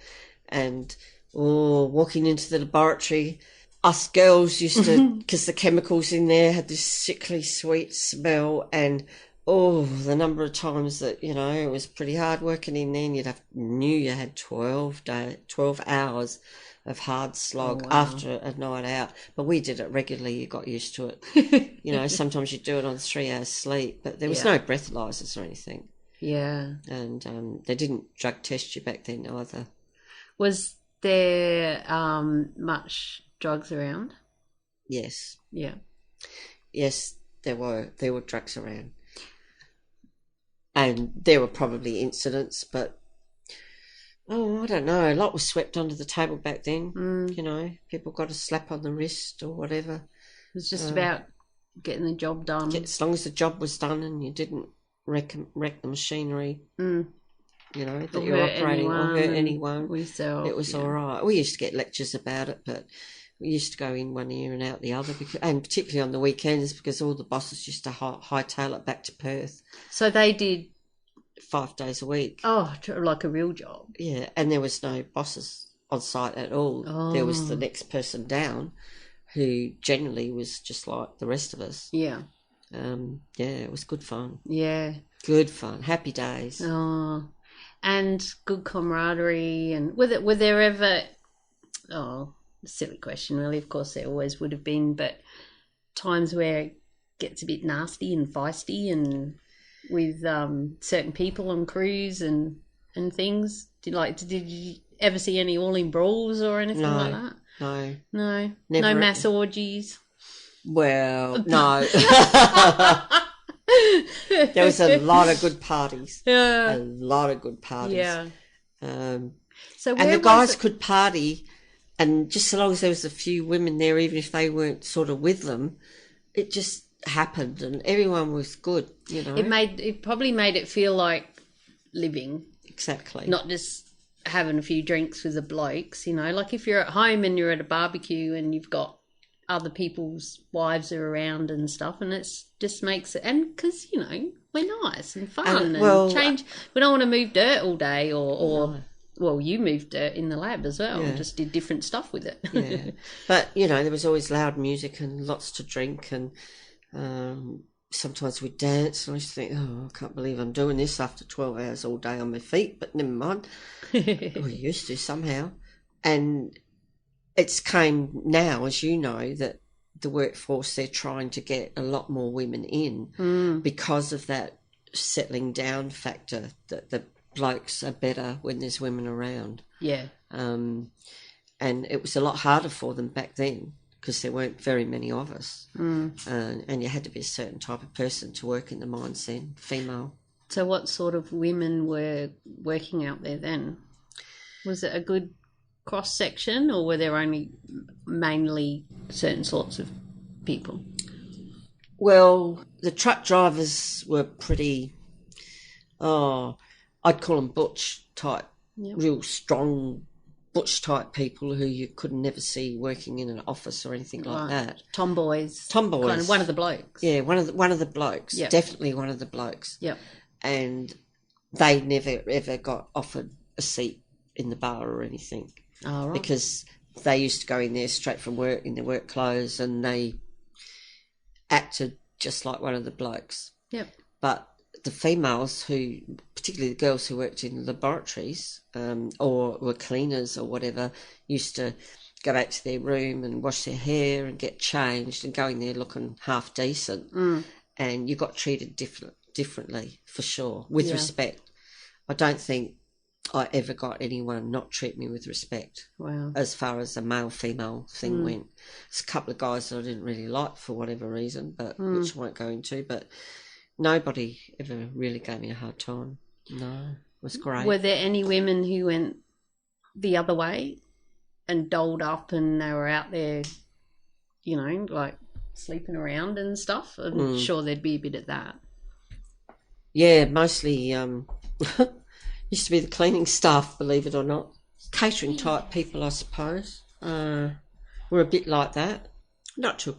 And walking into the laboratory, us girls used to, because the chemicals in there had this sickly sweet smell, and the number of times that, you know, it was pretty hard working in there, and you had 12 hours of hard slog after a night out. But we did it regularly. You got used to it. You know, sometimes you'd do it on 3 hours sleep, but there was no breathalyzers or anything. Yeah. And they didn't drug test you back then either. Was there much drugs around? Yes. Yeah. Yes, there were drugs around. And there were probably incidents, but I don't know. A lot was swept under the table back then. You know, people got a slap on the wrist or whatever. It was just about getting the job done. As long as the job was done and you didn't wreck the machinery, you know, that you're operating or hurt anyone. It was all right. We used to get lectures about it, but we used to go in one ear and out the other, and particularly on the weekends, because all the bosses used to hightail it back to Perth. So they did 5 days a week. Oh, like a real job. Yeah, and there was no bosses on site at all. There was the next person down, who generally was just like the rest of us. Yeah. It was good fun. Yeah. Good fun. Happy days. Oh, and good camaraderie. And were there ever, silly question really, of course there always would have been, but times where it gets a bit nasty and feisty and with certain people on crews and things? Did you ever see any all-in brawls or anything like that? No. Never. No mass orgies? Well, no. There was a lot of good parties. Yeah. A lot of good parties. Yeah. So and the guys could party, and just so long as there was a few women there, even if they weren't sort of with them, it just happened, and everyone was good, you know. It probably made it feel like living. Exactly. Not just having a few drinks with the blokes, you know. Like if you're at home and you're at a barbecue and you've got other people's wives are around and stuff, and it just makes it, and because, you know, we're nice and fun and change. We don't want to move dirt all day or Well, you moved in the lab as well, and just did different stuff with it. Yeah. But, you know, there was always loud music and lots to drink, and sometimes we'd dance, and I used to think, oh, I can't believe I'm doing this after 12 hours all day on my feet, but never mind. We used to somehow. And it's came now, as you know, that the workforce, they're trying to get a lot more women in because of that settling down factor, that the blokes are better when there's women around. Yeah. And it was a lot harder for them back then because there weren't very many of us. And you had to be a certain type of person to work in the mines then, female. So what sort of women were working out there then? Was it a good cross-section, or were there only mainly certain sorts of people? Well, the truck drivers were pretty, I'd call them butch type, real strong butch type people who you could never see working in an office or anything like that. Tomboys. Kind of one of the blokes. Yeah, one of the blokes. Yep. Definitely one of the blokes. Yep. And they never ever got offered a seat in the bar or anything. Oh, right. Because they used to go in there straight from work in their work clothes, and they acted just like one of the blokes. Yep. But the females who, particularly the girls who worked in laboratories or were cleaners or whatever, used to go back to their room and wash their hair and get changed and go in there looking half decent. And you got treated differently, for sure, with respect. I don't think I ever got anyone not treat me with respect. Wow. As far as the male-female thing went. There's a couple of guys that I didn't really like for whatever reason, but which I won't go into, but nobody ever really gave me a hard time. No, it was great. Were there any women who went the other way and doled up and they were out there, you know, like sleeping around and stuff? I'm sure there'd be a bit of that. Yeah, mostly used to be the cleaning staff, believe it or not. Catering type people, I suppose. Were a bit like that. Not to a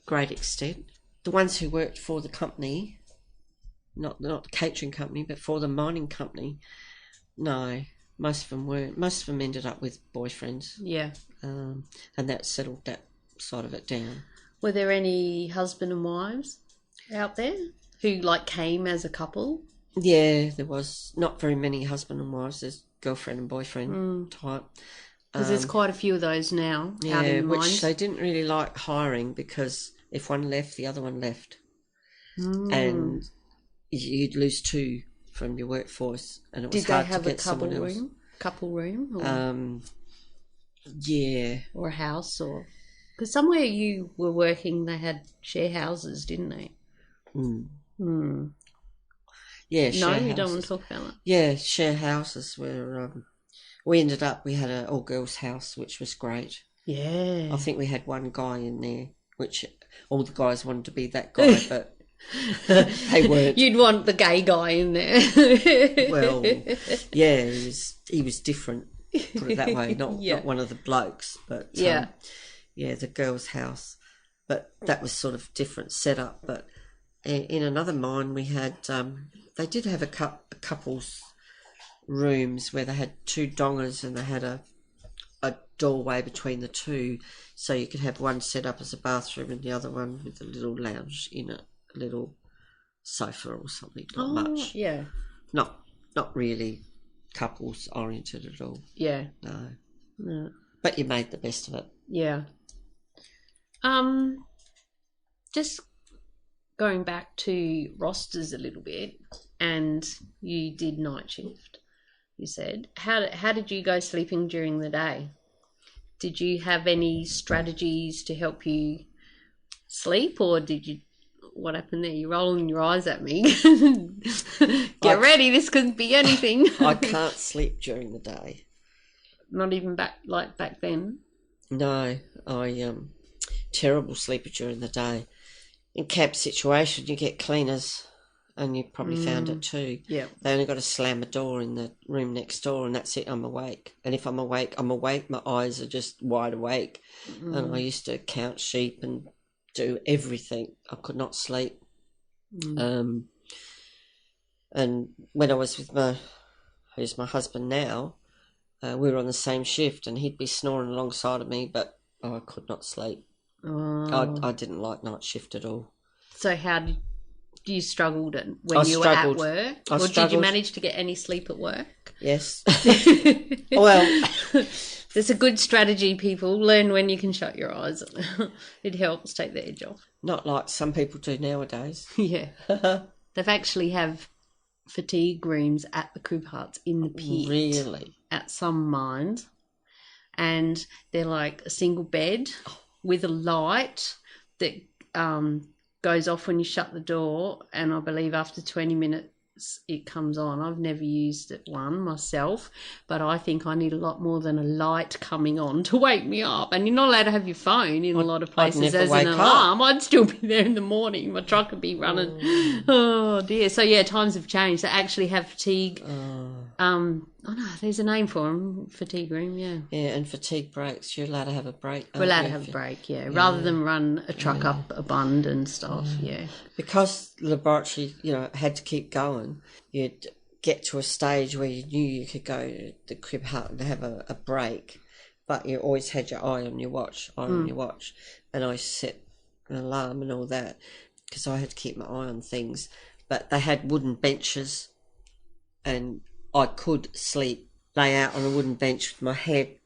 great extent. The ones who worked for the company, not the catering company, but for the mining company, no, most of them weren't. Most of them ended up with boyfriends. Yeah. And that settled that side of it down. Were there any husband and wives out there who, like, came as a couple? Yeah, there was not very many husband and wives. There's girlfriend and boyfriend type. Because there's quite a few of those now out in the which mines. they didn't really like hiring because if one left, the other one left. And you'd lose two from your workforce, and it was hard to get someone else. Did they have a couple room? Or, yeah. Or a house? Or because somewhere you were working, they had share houses, didn't they? Yeah, no, you don't want to talk about that. Yeah, share houses where we had an all-girls house, which was great. Yeah. I think we had one guy in there, which all the guys wanted to be that guy, but they weren't. You'd want the gay guy in there. Well, yeah, he was different, put it that way, not one of the blokes, but the girls' house. But that was sort of different setup. But in another mine we had, they did have a couple's rooms where they had two dongers and they had a doorway between the two, so you could have one set up as a bathroom and the other one with a little lounge in it, a little sofa or something. Not much. Yeah. Not really couples oriented at all. Yeah. No. But you made the best of it. Yeah. Just going back to rosters a little bit, and you did night shift, you said. How did you go sleeping during the day? Did you have any strategies to help you sleep, or what happened there? You're rolling your eyes at me. Get ready, this could be anything. I can't sleep during the day. Not even back then? No, I terrible sleeper during the day. In cab situation, you get cleaners, and you probably found it too. Yeah. They only got to slam a door in the room next door, and that's it, I'm awake. And if I'm awake, my eyes are just wide awake. And I used to count sheep and do everything. I could not sleep. And when I was with who's my husband now, we were on the same shift, and he'd be snoring alongside of me, but I could not sleep. Oh. I didn't like night shift at all. So how did you struggled when you were at work? Or did you manage to get any sleep at work? Yes. Well, there's a good strategy, people. Learn when you can shut your eyes. It helps take the edge off. Not like some people do nowadays. Yeah. They've actually have fatigue rooms at the crib huts in the pit. Really? At some mines. And they're like a single bed with a light that goes off when you shut the door, and I believe after 20 minutes it comes on. I've never used one myself, but I think I need a lot more than a light coming on to wake me up. And you're not allowed to have your phone in a lot of places as an alarm. I'd still be there in the morning. My truck would be running. Oh dear. So yeah, times have changed. They actually have fatigue. Oh no, there's a name for them. Fatigue room, yeah. Yeah, and fatigue breaks. You're allowed to have a break. We're allowed to have a break, yeah. Rather than run a truck up a bund and stuff, yeah. Because the laboratory, had to keep going, you'd get to a stage where you knew you could go to the crib hut and have a break, but you always had your eye on your watch, and I set an alarm and all that because I had to keep my eye on things. But they had wooden benches, and I could lay out on a wooden bench with my head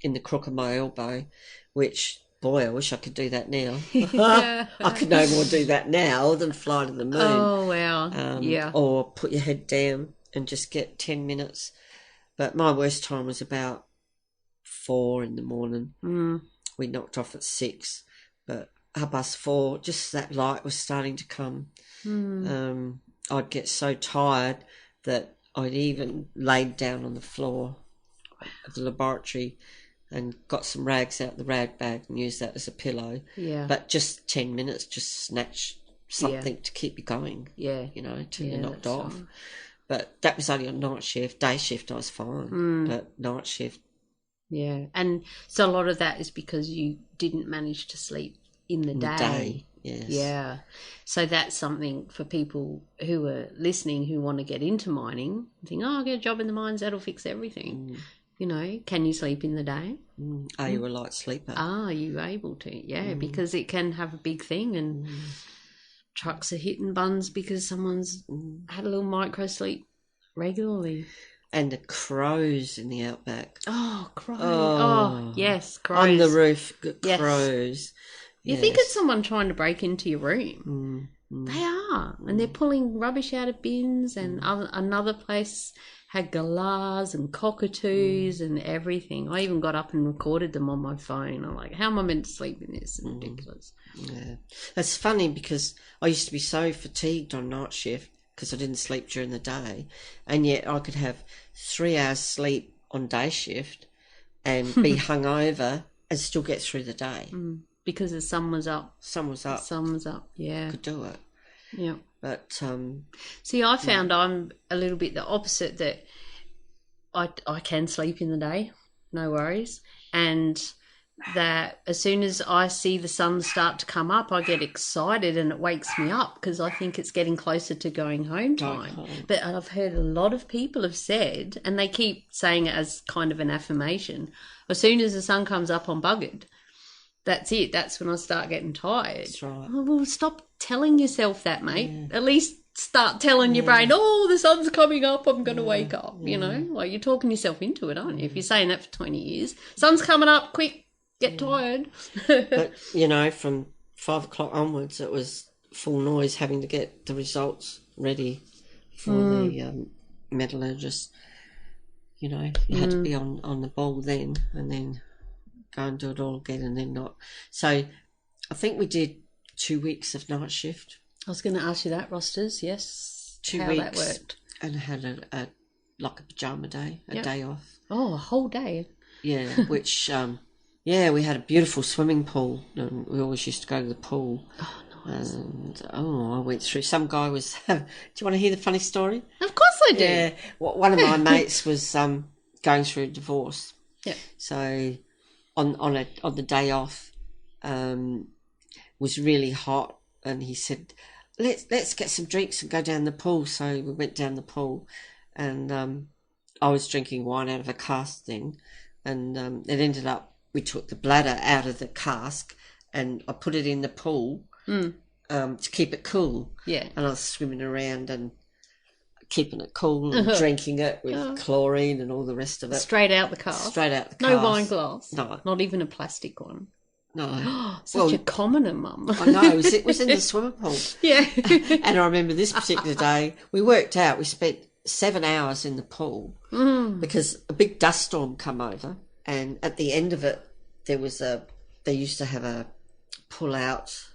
in the crook of my elbow, which, boy, I wish I could do that now. I could no more do that now than fly to the moon. Oh, wow. Yeah. Or put your head down and just get 10 minutes. But my worst time was about 4 in the morning. We knocked off at 6, but 4:30, just that light was starting to come. I'd get so tired that I'd even laid down on the floor of the laboratory and got some rags out the rag bag and used that as a pillow. Yeah. But just 10 minutes, just snatch something to keep you going. Yeah. Till you're knocked off. Fine. But that was only on night shift. Day shift, I was fine. But night shift. Yeah. And so a lot of that is because you didn't manage to sleep in the day. Yes. Yeah. So that's something for people who are listening who want to get into mining. Think, I'll get a job in the mines, that'll fix everything. Can you sleep in the day? Are you a light sleeper? Are you able to? Yeah, because it can have a big thing, and trucks are hitting buns because someone's had a little micro sleep regularly. And the crows in the outback. Oh, crows. Oh yes, crows. On the roof, crows. You think it's someone trying to break into your room. They are. And they're pulling rubbish out of bins, and another place had galahs and cockatoos and everything. I even got up and recorded them on my phone. I'm like, how am I meant to sleep in this? It's ridiculous. Yeah. It's funny because I used to be so fatigued on night shift because I didn't sleep during the day, and yet I could have 3 hours sleep on day shift and be hungover and still get through the day. Because the sun was up. Sun was up, yeah. Could do it. Yeah. But see, I found I'm a little bit the opposite, that I can sleep in the day, no worries, and that as soon as I see the sun start to come up, I get excited and it wakes me up because I think it's getting closer to going home time. But I've heard a lot of people have said, and they keep saying it as kind of an affirmation, as soon as the sun comes up, I'm buggered. That's it. That's when I start getting tired. That's right. Oh, well, stop telling yourself that, mate. Yeah. At least start telling your brain, the sun's coming up, I'm going to wake up, Like you're talking yourself into it, aren't you? If you're saying that for 20 years, sun's coming up, quick, get tired. But, from 5 o'clock onwards, it was full noise having to get the results ready for the metallurgist. You had to be on the ball then, and then go and do it all again, and then not. So I think we did 2 weeks of night shift. I was going to ask you that, rosters, yes. 2 how weeks. That worked. And had a pajama day, a day off. Oh, a whole day. Yeah, which, we had a beautiful swimming pool, and we always used to go to the pool. Oh, nice. And, I went through, some guy was, do you want to hear the funny story? Of course I do. Yeah, one of my mates was going through a divorce. Yeah. So on the day off, was really hot, and he said, let's get some drinks and go down the pool. So we went down the pool, and I was drinking wine out of a cask thing, and it ended up, we took the bladder out of the cask and I put it in the pool to keep it cool. Yeah. And I was swimming around and keeping it cool and drinking it with chlorine and all the rest of it. Straight out the cask? Straight out the cask. No wine glass? No. Not even a plastic one? No. Such a commoner, Mum. I know. It was in the swimming pool. Yeah. And I remember this particular day, we worked out, we spent 7 hours in the pool because a big dust storm come over, and at the end of it they used to have a pull-out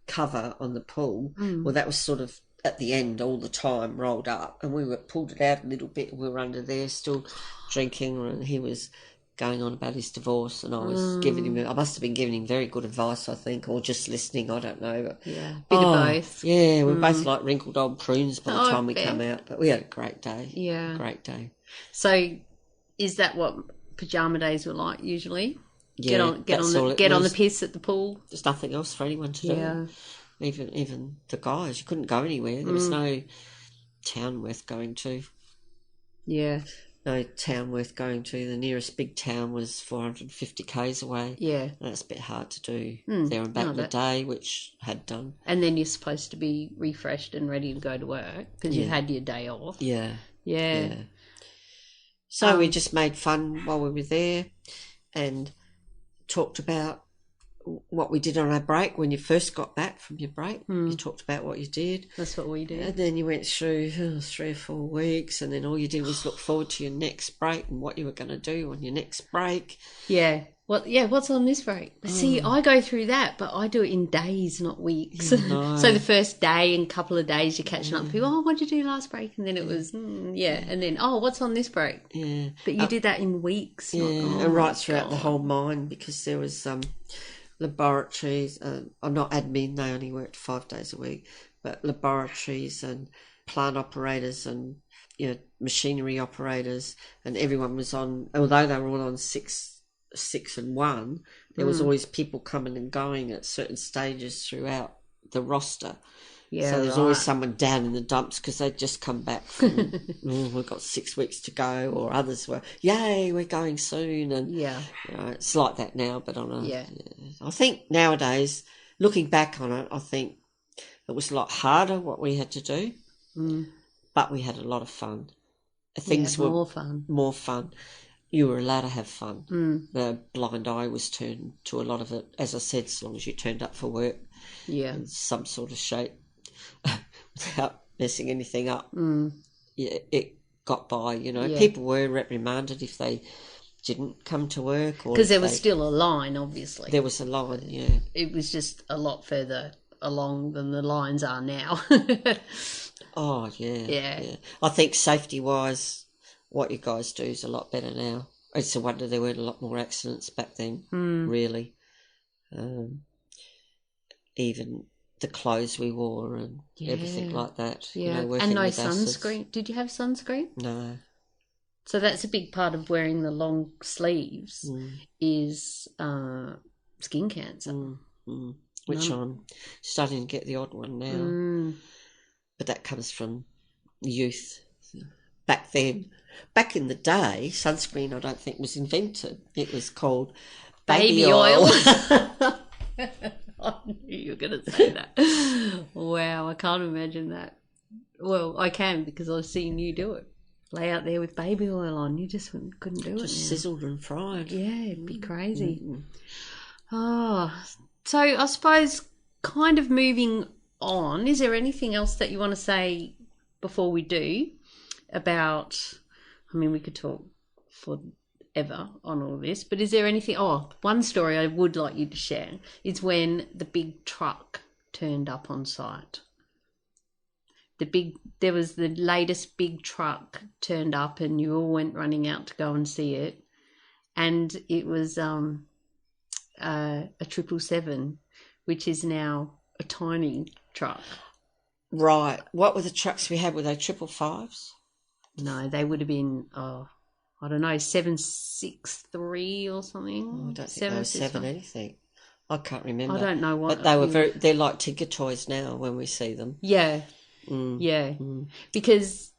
cover on the pool. Well, that was sort of at the end all the time, rolled up, and we pulled it out a little bit, and we were under there still drinking, and he was going on about his divorce, and I was giving him, I must have been giving him very good advice, I think, or just listening, I don't know. But, yeah, bit of both. Yeah, we're both like wrinkled old prunes by the time we bet. come out, but we had a great day. Yeah. A great day. So is that what pyjama days were like usually? Yeah, get on the piss at the pool. There's nothing else for anyone to do. Yeah. Even the guys, you couldn't go anywhere. There was no town worth going to. Yeah. No town worth going to. The nearest big town was 450 k's away. Yeah. That's a bit hard to do there and back in the day, which had done. And then you're supposed to be refreshed and ready to go to work because you had your day off. Yeah. Yeah. So we just made fun while we were there and talked about what we did on our break. When you first got back from your break, you talked about what you did. That's what we did. And then you went through 3 or 4 weeks, and then all you did was look forward to your next break and what you were going to do on your next break. Yeah. What's on this break? See, I go through that, but I do it in days, not weeks. So the first day and couple of days you're catching up with people, what did you do last break? And then it was, and then, what's on this break? Yeah. But you did that in weeks. Yeah, and right throughout the whole mine, because there was laboratories, I'm not admin, they only worked 5 days a week, but laboratories and plant operators and machinery operators, and everyone was on, although they were all on 6 and 1, there was always people coming and going at certain stages throughout the roster. Yeah, so there's always someone down in the dumps because they'd just come back from, we've got 6 weeks to go, or others were, yay, we're going soon. And it's like that now, but I think nowadays, looking back on it, I think it was a lot harder what we had to do, but we had a lot of fun. Things were more fun. You were allowed to have fun. The blind eye was turned to a lot of it, as I said, as long as you turned up for work in some sort of shape without messing anything up. It got by, People were reprimanded if they didn't come to work. Because there was still a line, obviously. There was a line, yeah. It was just a lot further along than the lines are now. Oh, yeah. I think safety-wise, what you guys do is a lot better now. It's a wonder there weren't a lot more accidents back then, really. Even the clothes we wore and everything like that. Yeah, and no sunscreen. Did you have sunscreen? No. So that's a big part of wearing the long sleeves is skin cancer. Which I'm starting to get the odd one now. But that comes from youth. Back then, back in the day, sunscreen I don't think was invented. It was called baby oil. I knew you were going to say that. Wow, I can't imagine that. Well, I can because I've seen you do it. Lay out there with baby oil on. You just couldn't do it. Just sizzled and fried. Yeah, it'd be crazy. Oh, so I suppose kind of moving on, is there anything else that you want to say before we do about, we could talk forever on all this, but is there anything, one story I would like you to share is when the big truck turned up on site. There was the latest big truck turned up and you all went running out to go and see it. And it was a 777, which is now a tiny truck. Right. What were the trucks we had? Were they 555s? No, they would have been, I don't know, 763 or something. I don't think they were 7 anything. I can't remember. I don't know what. But they were they're like Tinker Toys now when we see them. Yeah. Because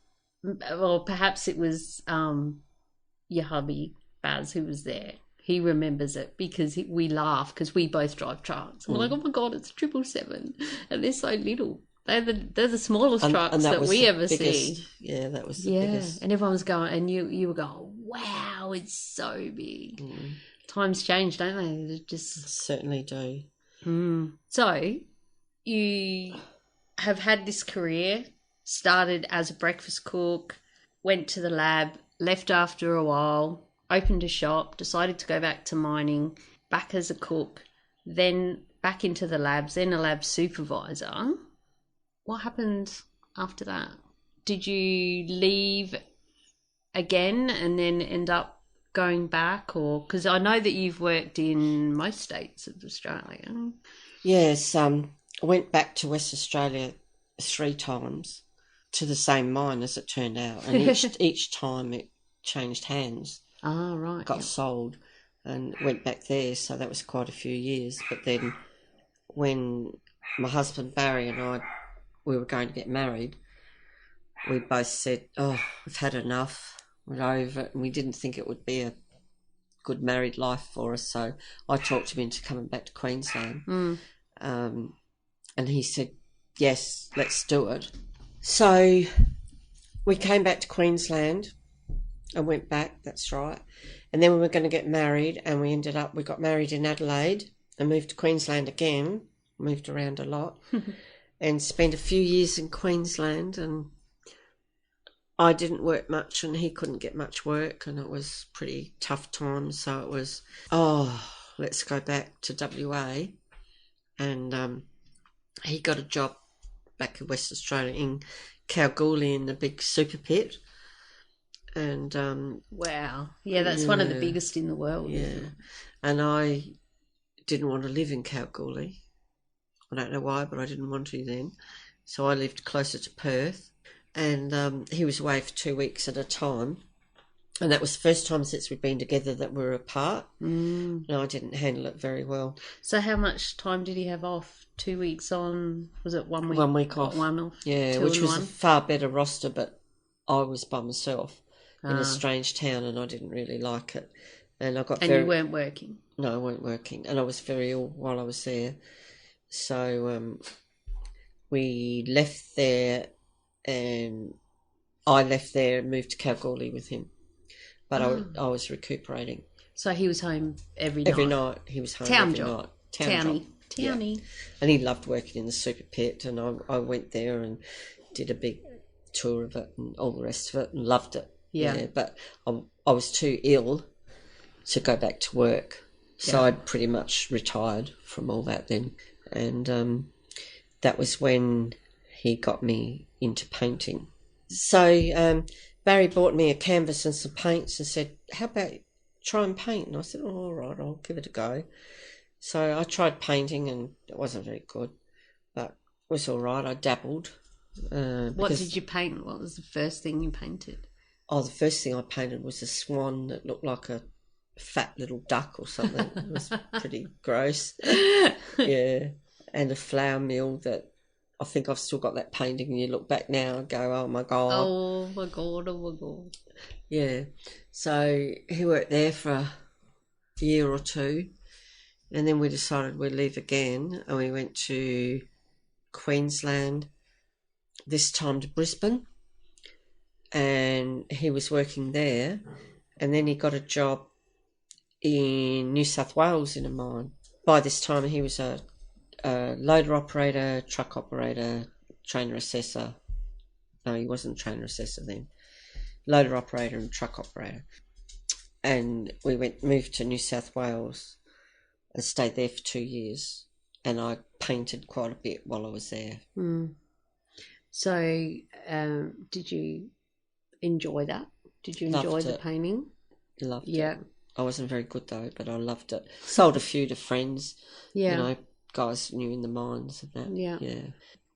Well, perhaps it was your hubby, Baz, who was there. He remembers it because we laugh because we both drive trucks. We're like, oh my God, it's 777. And they're so little. They're the smallest trucks that we ever see. Yeah, that was the biggest. And everyone was going, and you were going, wow, it's so big. Times change, don't they? They just certainly do. So you have had this career, started as a breakfast cook, went to the lab, left after a while, opened a shop, decided to go back to mining, back as a cook, then back into the labs, then a lab supervisor. What happened after that? Did you leave again and then end up going back? Or because I know that you've worked in most states of Australia. Yes, I went back to West Australia 3 times to the same mine, as it turned out, and each time it changed hands. Ah, right. Got sold and went back there, so that was quite a few years. But then when my husband Barry and I, we were going to get married, we both said, oh, we've had enough, we're over it, and we didn't think it would be a good married life for us, so I talked him into coming back to Queensland. And he said, yes, let's do it. So we came back to Queensland and went back, that's right. And then we were going to get married, and we got married in Adelaide and moved to Queensland again, moved around a lot and spent a few years in Queensland, and I didn't work much and he couldn't get much work, and it was pretty tough times. So it was, let's go back to WA. And he got a job back in West Australia in Kalgoorlie in the big super pit. And wow. Yeah, that's one of the biggest in the world. Yeah. And I didn't want to live in Kalgoorlie. I don't know why, but I didn't want to then. So I lived closer to Perth. And he was away for 2 weeks at a time. And that was the first time since we'd been together that we were apart. And I didn't handle it very well. So how much time did he have off? 2 weeks on? Was it 1 week? 1 week off. One off? Yeah, which was a far better roster, but I was by myself in a strange town and I didn't really like it. And I got you weren't working? No, I weren't working. And I was very ill while I was there. So we left there, and I left there and moved to Kalgoorlie with him. But I was recuperating. So he was home every night? Every night. He was home every night. Townie. Yeah. And he loved working in the super pit, and I went there and did a big tour of it and all the rest of it and loved it. Yeah. But I was too ill to go back to work. So I'd pretty much retired from all that then. And that was when he got me into painting. So Barry bought me a canvas and some paints and said, how about try and paint? And I said, oh, all right, I'll give it a go. So I tried painting and it wasn't very good, but it was all right. I dabbled. What did you paint? What was the first thing you painted? Oh, the first thing I painted was a swan that looked like a fat little duck or something. It was pretty gross. Yeah. And a flour mill that I think I've still got that painting, and you look back now and go, oh my God. Oh my God, oh my God. Yeah. So he worked there for a year or two, and then we decided we'd leave again, and we went to Queensland, this time to Brisbane, and he was working there, and then he got a job in New South Wales in a mine. By this time he was a loader operator, truck operator, trainer assessor. No, he wasn't trainer assessor then. Loader operator and truck operator. And we moved to New South Wales and stayed there for 2 years. And I painted quite a bit while I was there. So did you enjoy that? Did you enjoy the painting? Loved it. I wasn't very good though, but I loved it. Sold a few to friends. Yeah. You know, guys knew in the mines and that. Yeah.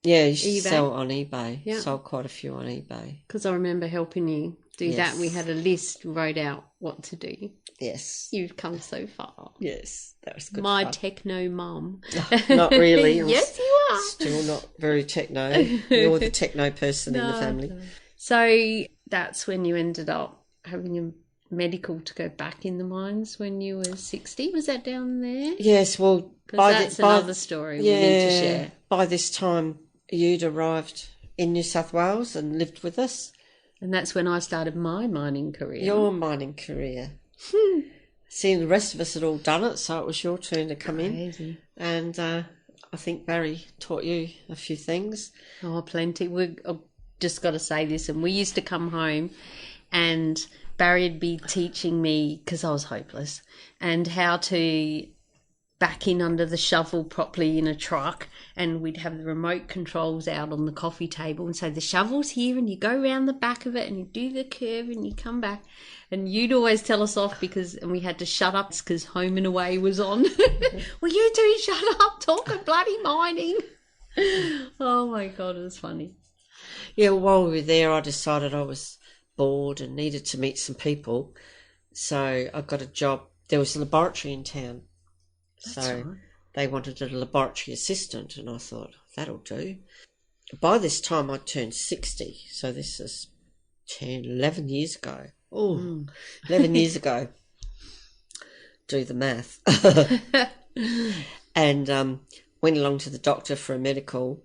Yeah, you should sell on eBay. Yeah. Sold quite a few on eBay. Because I remember helping you do that. We had a list, wrote out what to do. Yes. You've come so far. Yes, that was good. My techno mum. Not really. Yes, you are. Still not very techno. You're the techno person in the family. So that's when you ended up having a medical to go back in the mines when you were 60. Was that down there? Yes, well, Because that's another story we need to share. By this time, you'd arrived in New South Wales and lived with us. And that's when I started my mining career. Your mining career. Seeing the rest of us had all done it, so it was your turn to come in. And I think Barry taught you a few things. Oh, plenty. I've just got to say this. And we used to come home and Barry would be teaching me, because I was hopeless, and how to back in under the shovel properly in a truck, and we'd have the remote controls out on the coffee table and say the shovel's here and you go around the back of it and you do the curve and you come back, and you'd always tell us off and we had to shut up because Home and Away was on. Well, you two shut up talking bloody mining. Oh my God, it was funny. Yeah, well, while we were there, I decided I was bored and needed to meet some people, so I got a job. There was a laboratory in town. So they wanted a laboratory assistant, and I thought, that'll do. By this time, I'd turned 60, so this is 11 years ago. 11 years ago. Do the math. And went along to the doctor for a medical,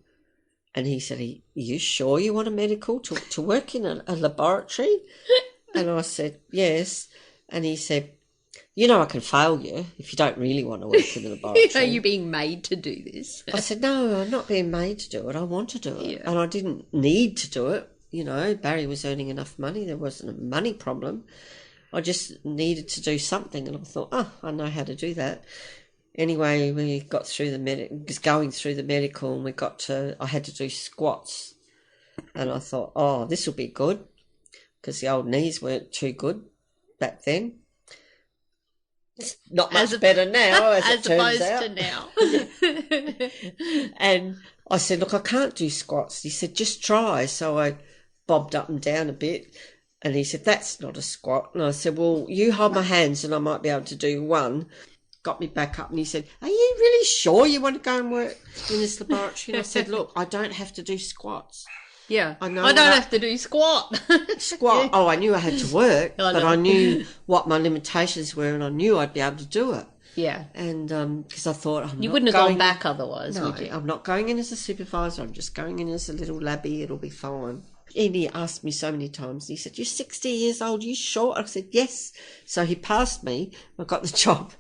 and he said, are you sure you want a medical to work in a laboratory? And I said, yes. And he said, you know I can fail you if you don't really want to work in the laboratory. Are you being made to do this? I said, no, I'm not being made to do it. I want to do it. Yeah. And I didn't need to do it. You know, Barry was earning enough money. There wasn't a money problem. I just needed to do something. And I thought, I know how to do that. Anyway, we got through going through the medical, and I had to do squats. And I thought, this will be good, because the old knees weren't too good back then. It's not much better now, as it turns out. To now. And I said, look, I can't do squats. He said, just try. So I bobbed up and down a bit, and he said, that's not a squat. And I said, well, you hold my hands and I might be able to do one. Got me back up, and he said, are you really sure you want to go and work in this laboratory? And I said, look, I don't have to do squats. Yeah, I don't have to do squat. Squat. Oh, I knew I had to work, but I knew what my limitations were, and I knew I'd be able to do it. Yeah. And because I thought you wouldn't have gone back otherwise, no, would you? I'm not going in as a supervisor. I'm just going in as a little labbie. It'll be fine. And he asked me so many times. He said, "You're 60 years old. You sure?" I said, "Yes." So he passed me. I got the job.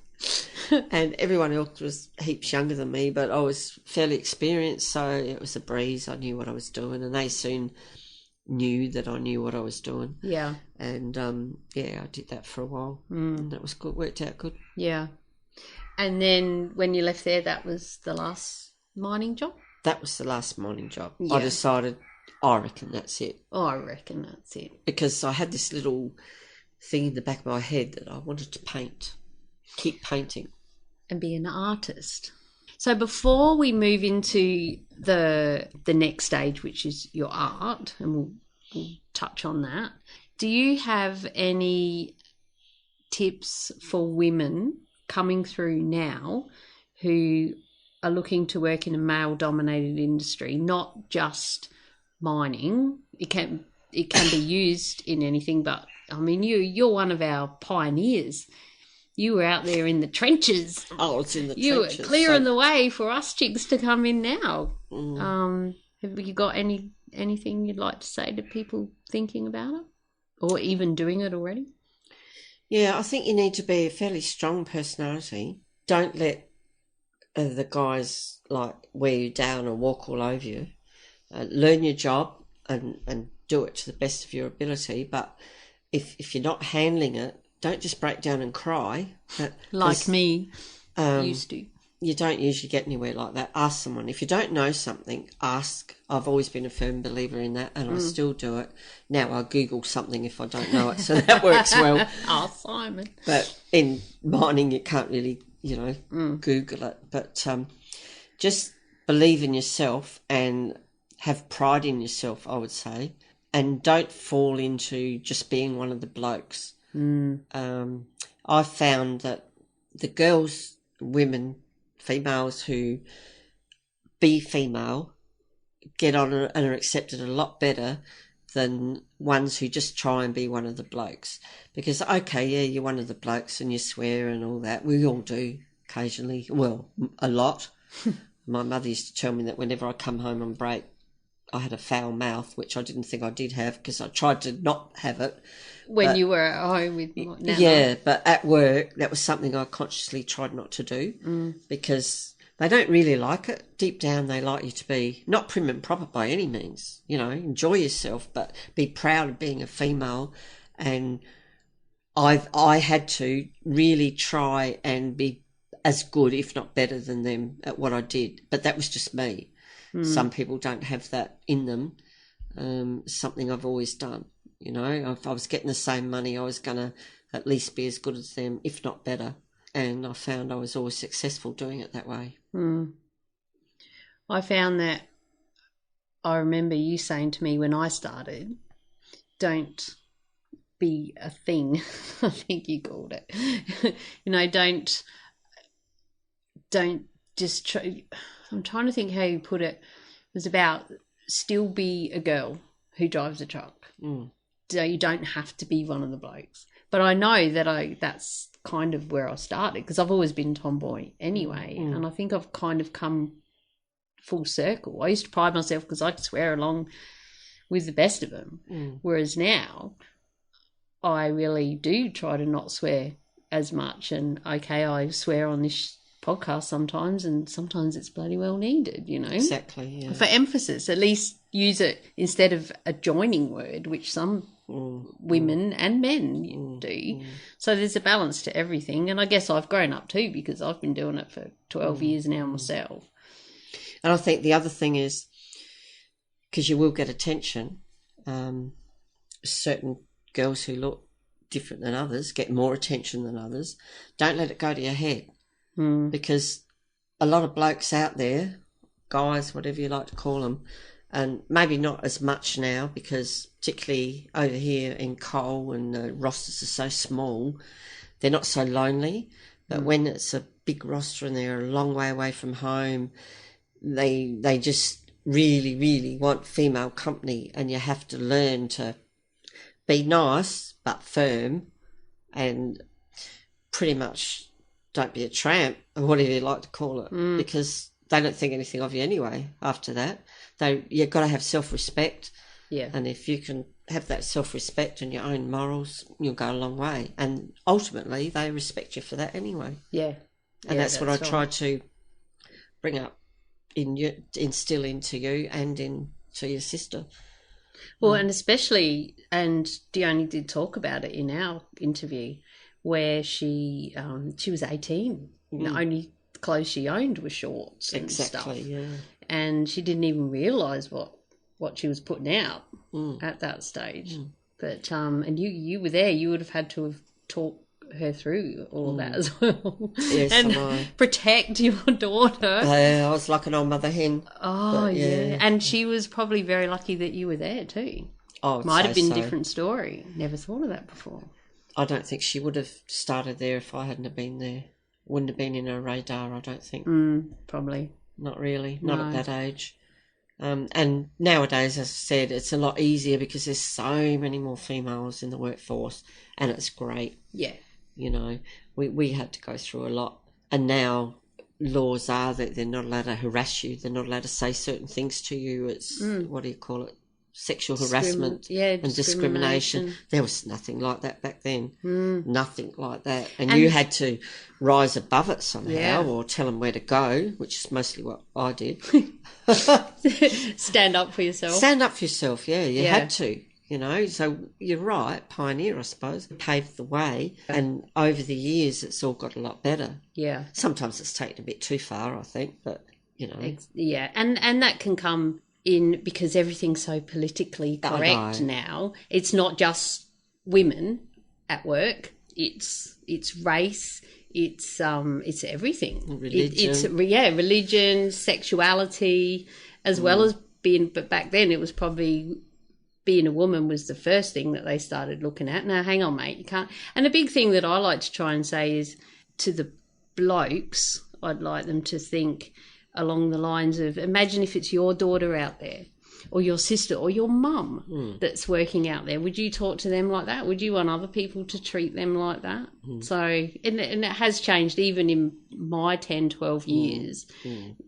And everyone else was heaps younger than me, but I was fairly experienced, so it was a breeze. I knew what I was doing, and they soon knew that I knew what I was doing. Yeah. And I did that for a while, and that was good. Worked out good. Yeah. And then when you left there, that was the last mining job? That was the last mining job. Yeah. I decided, I reckon that's it. Oh, I reckon that's it. Because I had this little thing in the back of my head that I wanted to paint. Keep painting. And be an artist. So before we move into the next stage, which is your art, and we'll touch on that, do you have any tips for women coming through now who are looking to work in a male-dominated industry, not just mining? It can be used in anything, but I mean, you're one of our pioneers. You were out there in the trenches. Oh, it's in the trenches. You were clearing the way for us chicks to come in now. Have you got anything you'd like to say to people thinking about it, or even doing it already? Yeah, I think you need to be a fairly strong personality. Don't let the guys wear you down or walk all over you. Learn your job and do it to the best of your ability. But if you're not handling it, don't just break down and cry. Like me used to. You don't usually get anywhere like that. Ask someone. If you don't know something, ask. I've always been a firm believer in that, and I still do it. Now I Google something if I don't know it, so that works well. Ask Simon. But in mining, you can't really, Google it. But just believe in yourself and have pride in yourself, I would say. And don't fall into just being one of the blokes. I found that the girls, women, females who be female get on and are accepted a lot better than ones who just try and be one of the blokes. Because, okay, yeah, you're one of the blokes and you swear and all that. We all do occasionally. Well, a lot. My mother used to tell me that whenever I come home on break, I had a foul mouth, which I didn't think I did have because I tried to not have it. When you were at home with Nana. Yeah, but at work, that was something I consciously tried not to do because they don't really like it. Deep down, they like you to be not prim and proper by any means. You know, enjoy yourself, but be proud of being a female. And I had to really try and be as good, if not better than them at what I did. But that was just me. Some people don't have that in them. Something I've always done. You know, if I was getting the same money, I was going to at least be as good as them, if not better. And I found I was always successful doing it that way. I found that I remember you saying to me when I started, don't be a thing. I think you called it. You know, don't just try. I'm trying to think how you put it. It was about still be a girl who drives a truck. So you don't have to be one of the blokes. But I know that that's kind of where I started because I've always been tomboy anyway. And I think I've kind of come full circle. I used to pride myself because I could swear along with the best of them. Whereas now I really do try to not swear as much. And okay, I swear on this podcast sometimes, and sometimes it's bloody well needed, you know. Exactly, yeah. For emphasis, at least use it instead of a joining word, which some women and men do. So there's a balance to everything. And I guess I've grown up too because I've been doing it for 12 years now myself. And I think the other thing is, because you will get attention, certain girls who look different than others get more attention than others. Don't let it go to your head. Because a lot of blokes out there, guys, whatever you like to call them, and maybe not as much now because particularly over here in Cole and the rosters are so small, they're not so lonely. But when it's a big roster and they're a long way away from home, they just really, really want female company, and you have to learn to be nice but firm and pretty much don't be a tramp or whatever you like to call it, because they don't think anything of you anyway after that. You've got to have self-respect. Yeah. And if you can have that self-respect and your own morals, you'll go a long way. And ultimately, they respect you for that anyway. Yeah. And that's what I try to bring up, instill into you and into your sister. Well, and especially, and Dione did talk about it in our interview, where she was 18. The only clothes she owned were shorts and stuff. Yeah. And she didn't even realise what she was putting out at that stage. But and you were there. You would have had to have talked her through all of that as well. Yes, and protect your daughter. I was like an old mother hen. Oh, yeah. And she was probably very lucky that you were there too. Might have been a different story. Never thought of that before. I don't think she would have started there if I hadn't have been there. Wouldn't have been in her radar, I don't think. Probably. Not really. Not at that age. And nowadays, as I said, it's a lot easier because there's so many more females in the workforce, and it's great. Yeah. You know, we had to go through a lot. And now laws are that they're not allowed to harass you. They're not allowed to say certain things to you. It's, what do you call it? Sexual harassment and discrimination. There was nothing like that back then. Nothing like that. And you had to rise above it somehow or tell them where to go, which is mostly what I did. Stand up for yourself. Stand up for yourself, yeah. You had to, you know. So you're right, pioneer, I suppose, paved the way. And over the years, it's all got a lot better. Yeah. Sometimes it's taken a bit too far, I think, but, you know. Yeah, and that can come in because everything's so politically correct now. It's not just women at work. It's race. It's everything. Religion. Religion, sexuality, as well as being. But back then, it was probably being a woman was the first thing that they started looking at. Now, hang on, mate, you can't. And a big thing that I like to try and say is to the blokes, I'd like them to think along the lines of, imagine if it's your daughter out there or your sister or your mum that's working out there, would you talk to them like that? Would you want other people to treat them like that? So, and it has changed even in my 10, 12 years,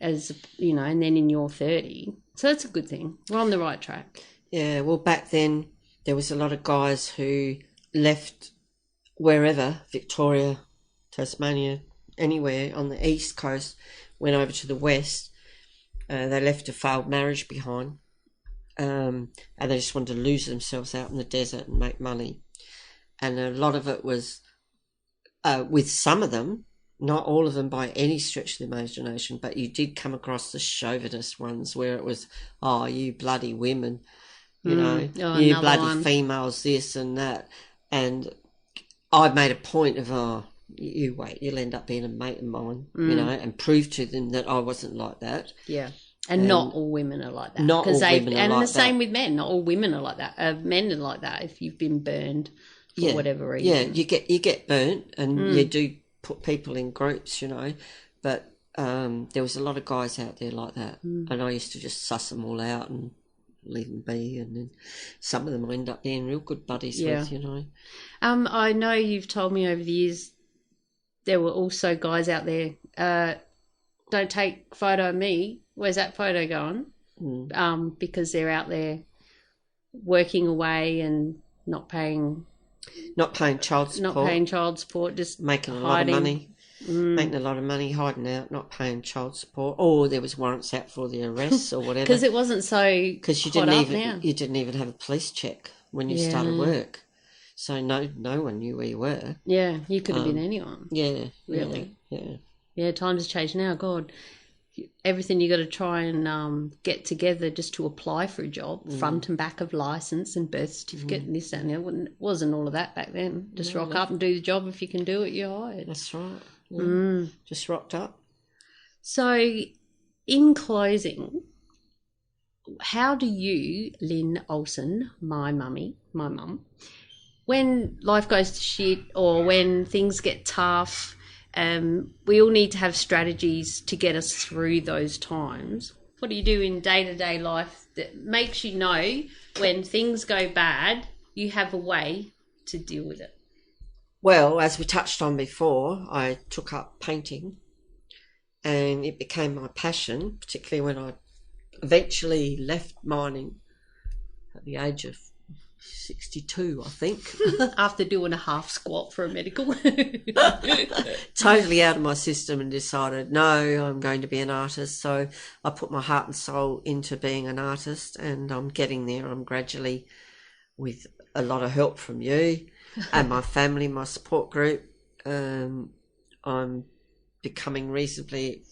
as you know, and then in your 30. So that's a good thing. We're on the right track. Yeah, well, back then there was a lot of guys who left wherever, Victoria, Tasmania, anywhere on the east coast, went over to the west. They left a failed marriage behind, and they just wanted to lose themselves out in the desert and make money. And a lot of it was, with some of them, not all of them by any stretch of the imagination, but you did come across the chauvinist ones where it was, oh, you bloody women, you know, you bloody females, this and that. And I made a point of, oh, you wait, you'll end up being a mate of mine, you know, and prove to them that I wasn't like that. Yeah. And not all women are like that. Not all women are like that. And the same with men. Not all women are like that. Men are like that if you've been burned for whatever reason. Yeah, you get burnt and you do put people in groups, you know. But there was a lot of guys out there like that. And I used to just suss them all out and leave them be. And then some of them I end up being real good buddies with, you know. I know you've told me over the years there were also guys out there, don't take a photo of me. Where's that photo going? Because they're out there working away and not paying child support, just making hiding. A lot of money, making a lot of money, hiding out, not paying child support, or there was warrants out for the arrests or whatever. Because it wasn't so. Because you didn't even have a police check when you started work, so no one knew where you were. Yeah, you could have been anyone. Yeah, really. Yeah. Times have changed now. God, everything you got to try and get together just to apply for a job, front and back of license and birth certificate and this and that. It wasn't all of that back then. Just rock up and do the job. If you can do it, you're hired. That's right. Yeah. Just rocked up. So, in closing, how do you, Lyn Olsen, my mum, when life goes to shit or when things get tough, we all need to have strategies to get us through those times. What do you do in day-to-day life that makes you know when things go bad, you have a way to deal with it? Well, as we touched on before, I took up painting and it became my passion, particularly when I eventually left mining at the age of 62, I think. After doing a half squat for a medical. Totally out of my system and decided, no, I'm going to be an artist. So I put my heart and soul into being an artist and I'm getting there. I'm gradually, with a lot of help from you and my family, my support group, I'm becoming reasonably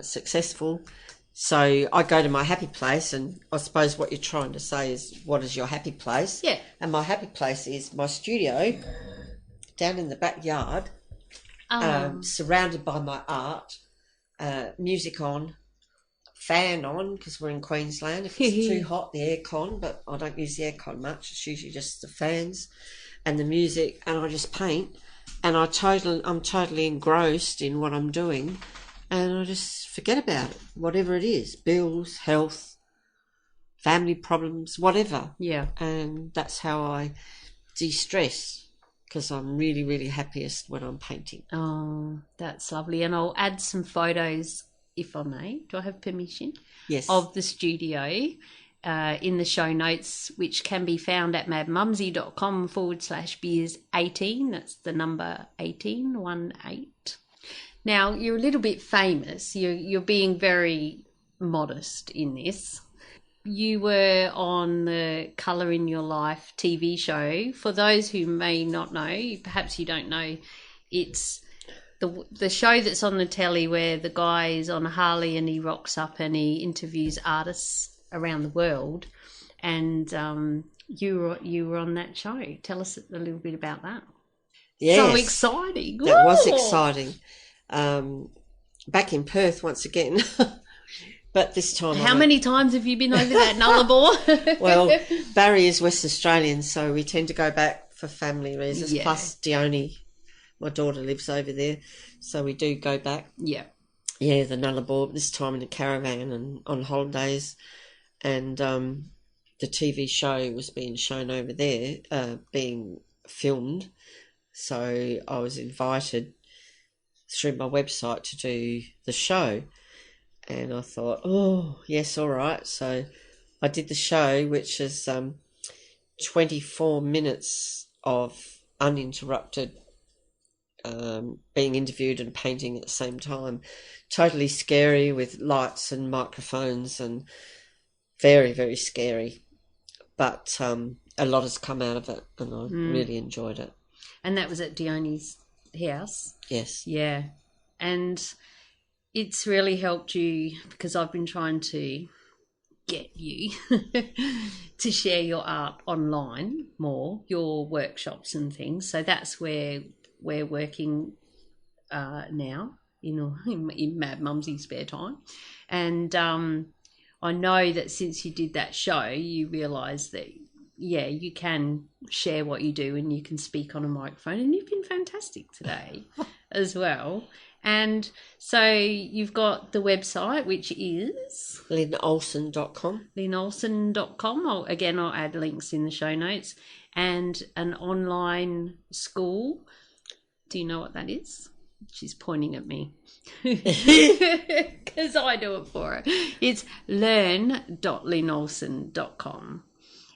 successful. So I go to my happy place, and I suppose what you're trying to say is, what is your happy place? Yeah. And my happy place is my studio down in the backyard, surrounded by my art, music on, fan on, because we're in Queensland. If it's too hot, the aircon, but I don't use the aircon much. It's usually just the fans and the music, and I just paint. And I'm totally engrossed in what I'm doing. And I just forget about it, whatever it is, bills, health, family problems, whatever. Yeah. And that's how I de-stress, because I'm really, really happiest when I'm painting. Oh, that's lovely. And I'll add some photos, if I may. Do I have permission? Yes. Of the studio in the show notes, which can be found at madmumzie.com/beers18. That's the number 18. Now, you're a little bit famous. You're being very modest in this. You were on the Colour in Your Life TV show. For those who may not know, perhaps you don't know, it's the show that's on the telly where the guy is on a Harley and he rocks up and he interviews artists around the world. And you were on that show. Tell us a little bit about that. Yes. So exciting. That was exciting. Back in Perth once again, but this time. How many times have you been over that Nullarbor? Well, Barry is West Australian, so we tend to go back for family reasons. Yeah. Plus, Dione, my daughter, lives over there, so we do go back. Yeah, the Nullarbor, this time in a caravan and on holidays. and the TV show was being shown over there, being filmed. So I was invited through my website to do the show, and I thought, oh yes, all right. So I did the show, which is 24 minutes of uninterrupted being interviewed and painting at the same time. Totally scary, with lights and microphones, and very, very scary. But a lot has come out of it, and I really enjoyed it. And that was at Dione's house? Yes. Yeah. And it's really helped you, because I've been trying to get you to share your art online more, your workshops and things. So that's where we're working now in Mad Mumzie's spare time. And I know that since you did that show, you realised that, yeah, you can share what you do and you can speak on a microphone, and you've been fantastic today as well. And so you've got the website, which is LynOlsen.com. LynOlsen.com. I'll add links in the show notes. And an online school. Do you know what that is? She's pointing at me because I do it for her. It's learn.lynolsen.com.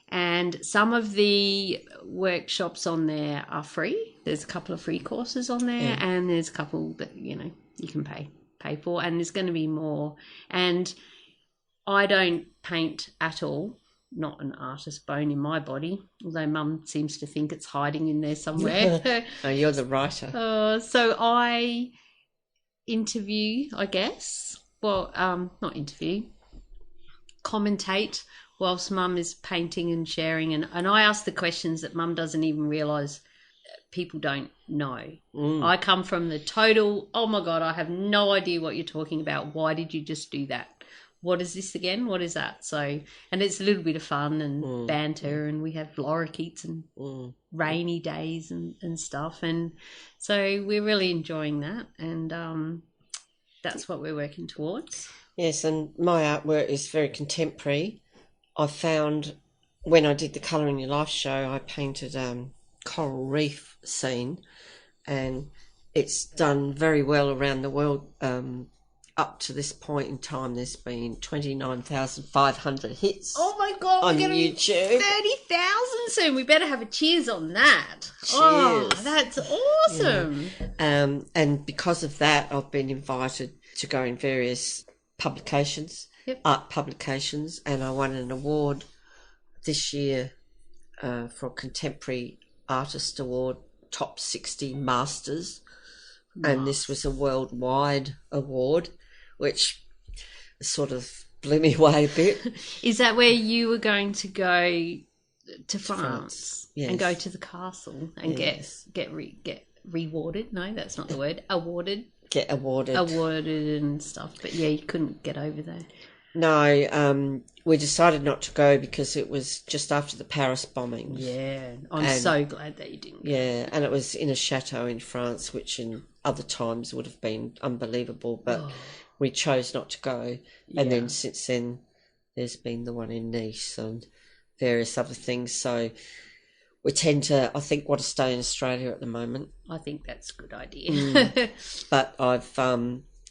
And some of the workshops on there are free. There's a couple of free courses on there, and there's a couple that, you can pay for, and there's going to be more. And I don't paint at all. Not an artist bone in my body, although Mum seems to think it's hiding in there somewhere. No, you're the writer. So I interview, I guess. Well, not interview, commentate whilst Mum is painting and sharing. And I ask the questions that Mum doesn't even realise people don't know. I come from the total, oh my God, I have no idea what you're talking about. Why did you just do that? What is this again? What is that? So, and it's a little bit of fun and banter, and we have lorikeets and rainy days and stuff. And so we're really enjoying that, and that's what we're working towards. Yes, and my artwork is very contemporary. I found when I did the Colour in Your Life show, I painted coral reef scene, and it's done very well around the world. Up to this point in time, there's been 29,500 hits. Oh my God, on we're going to YouTube. 30,000 soon. We better have a cheers on that. Cheers. Oh, that's awesome. Yeah. And because of that, I've been invited to go in various publications, art publications, and I won an award this year for Contemporary Artist Award, Top 60 Masters. Nice. And this was a worldwide award, which sort of blew me away a bit. Is that where you were going to go to France? Yes. And go to the castle and get rewarded? No, that's not the word. Awarded. Get awarded. Awarded and stuff. But yeah, you couldn't get over there. No, we decided not to go because it was just after the Paris bombings. Yeah, I'm so glad that you didn't go. Yeah, and it was in a chateau in France, which in other times would have been unbelievable, but we chose not to go. And then since then, there's been the one in Nice and various other things. So we tend to, I think, want to stay in Australia at the moment. I think that's a good idea. But I've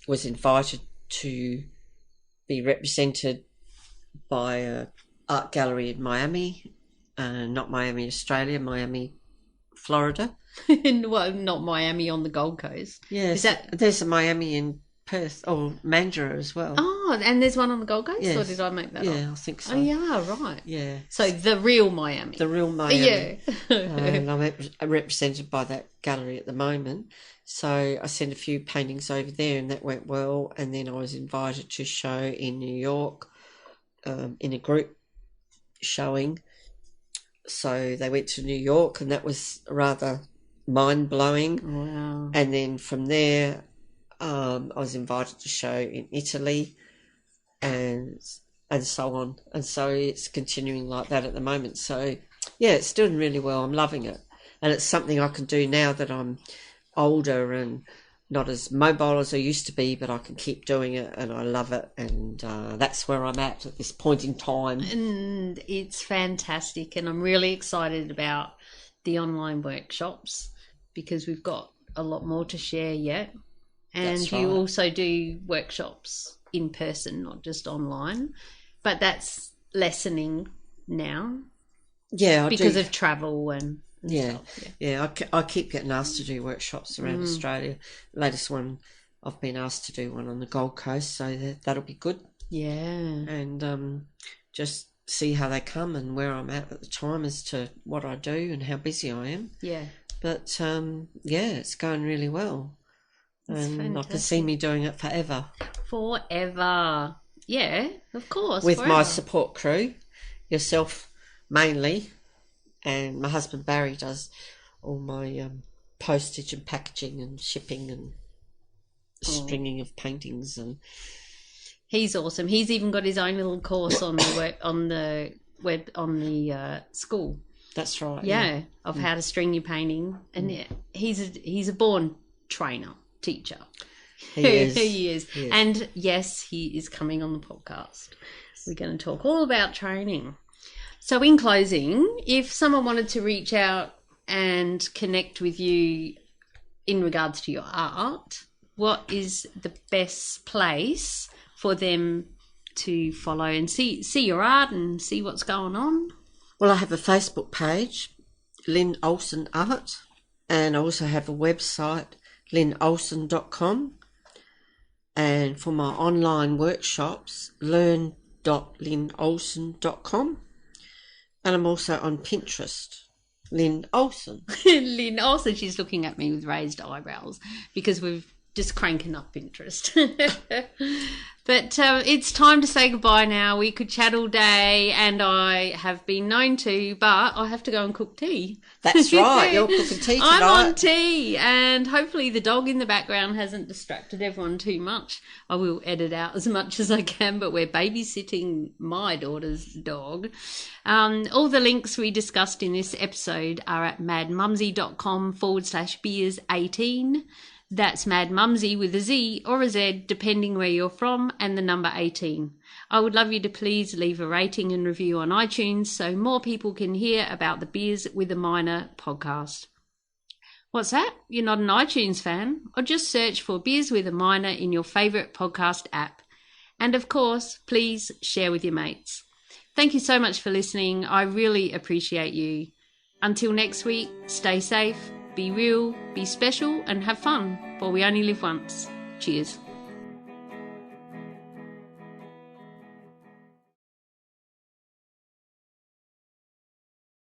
was invited to be represented by an art gallery in Miami, not Miami, Australia, Miami, Florida. Well, not Miami on the Gold Coast. Yes, there's a Miami in Perth, or Mandurah as well. Oh, and there's one on the Gold Coast? Yes. Or did I make that up? Yeah, I think so. Oh, yeah, right. Yeah. So the real Miami. The real Miami. Yeah. And I'm represented by that gallery at the moment. So I sent a few paintings over there, and that went well. And then I was invited to show in New York in a group showing. So they went to New York, and that was rather mind-blowing. Wow. And then from there, I was invited to show in Italy and so on. And so it's continuing like that at the moment. So, yeah, it's doing really well. I'm loving it. And it's something I can do now that I'm older and not as mobile as I used to be, but I can keep doing it and I love it. And that's where I'm at this point in time. And it's fantastic. And I'm really excited about the online workshops because we've got a lot more to share yet. And That's you right. also do workshops in person, not just online. But that's lessening now Yeah, I because do. of travel and Yeah, stuff. yeah. I keep getting asked to do workshops around Australia. Latest one, I've been asked to do one on the Gold Coast, so that'll be good. Yeah. And just see how they come and where I'm at the time as to what I do and how busy I am. Yeah. But yeah, it's going really well. That's And I can see fantastic. me doing it forever. Forever. Yeah, of course. With forever. my support crew, yourself mainly, and my husband Barry does all my postage and packaging and shipping and stringing of paintings. And He's awesome. He's even got his own little course on the school. that's right. Yeah, of how to string your painting. And he's a born trainer, teacher. He is. He is. And yes, he is coming on the podcast. We're going to talk all about training. So in closing, if someone wanted to reach out and connect with you in regards to your art, what is the best place for them to follow and see your art and see what's going on? Well, I have a Facebook page, Lyn Olsen Art, and I also have a website, lynolsen.com. And for my online workshops, learn.lynolsen.com. And I'm also on Pinterest, Lyn Olsen. Lyn Olsen, she's looking at me with raised eyebrows because we've just cranking up Pinterest. But it's time to say goodbye now. We could chat all day and I have been known to, but I have to go and cook tea. That's right, you're cooking tea tonight. I'm on tea and hopefully the dog in the background hasn't distracted everyone too much. I will edit out as much as I can, but we're babysitting my daughter's dog. All the links we discussed in this episode are at madmumzie.com/beers18. That's Mad Mumzie with a Z or a Z, depending where you're from, and the number 18. I would love you to please leave a rating and review on iTunes so more people can hear about the Beers with a Minor podcast. What's that? You're not an iTunes fan? Or just search for Beers with a Minor in your favourite podcast app. And of course, please share with your mates. Thank you so much for listening. I really appreciate you. Until next week, stay safe. Be real, be special, and have fun, for we only live once. Cheers.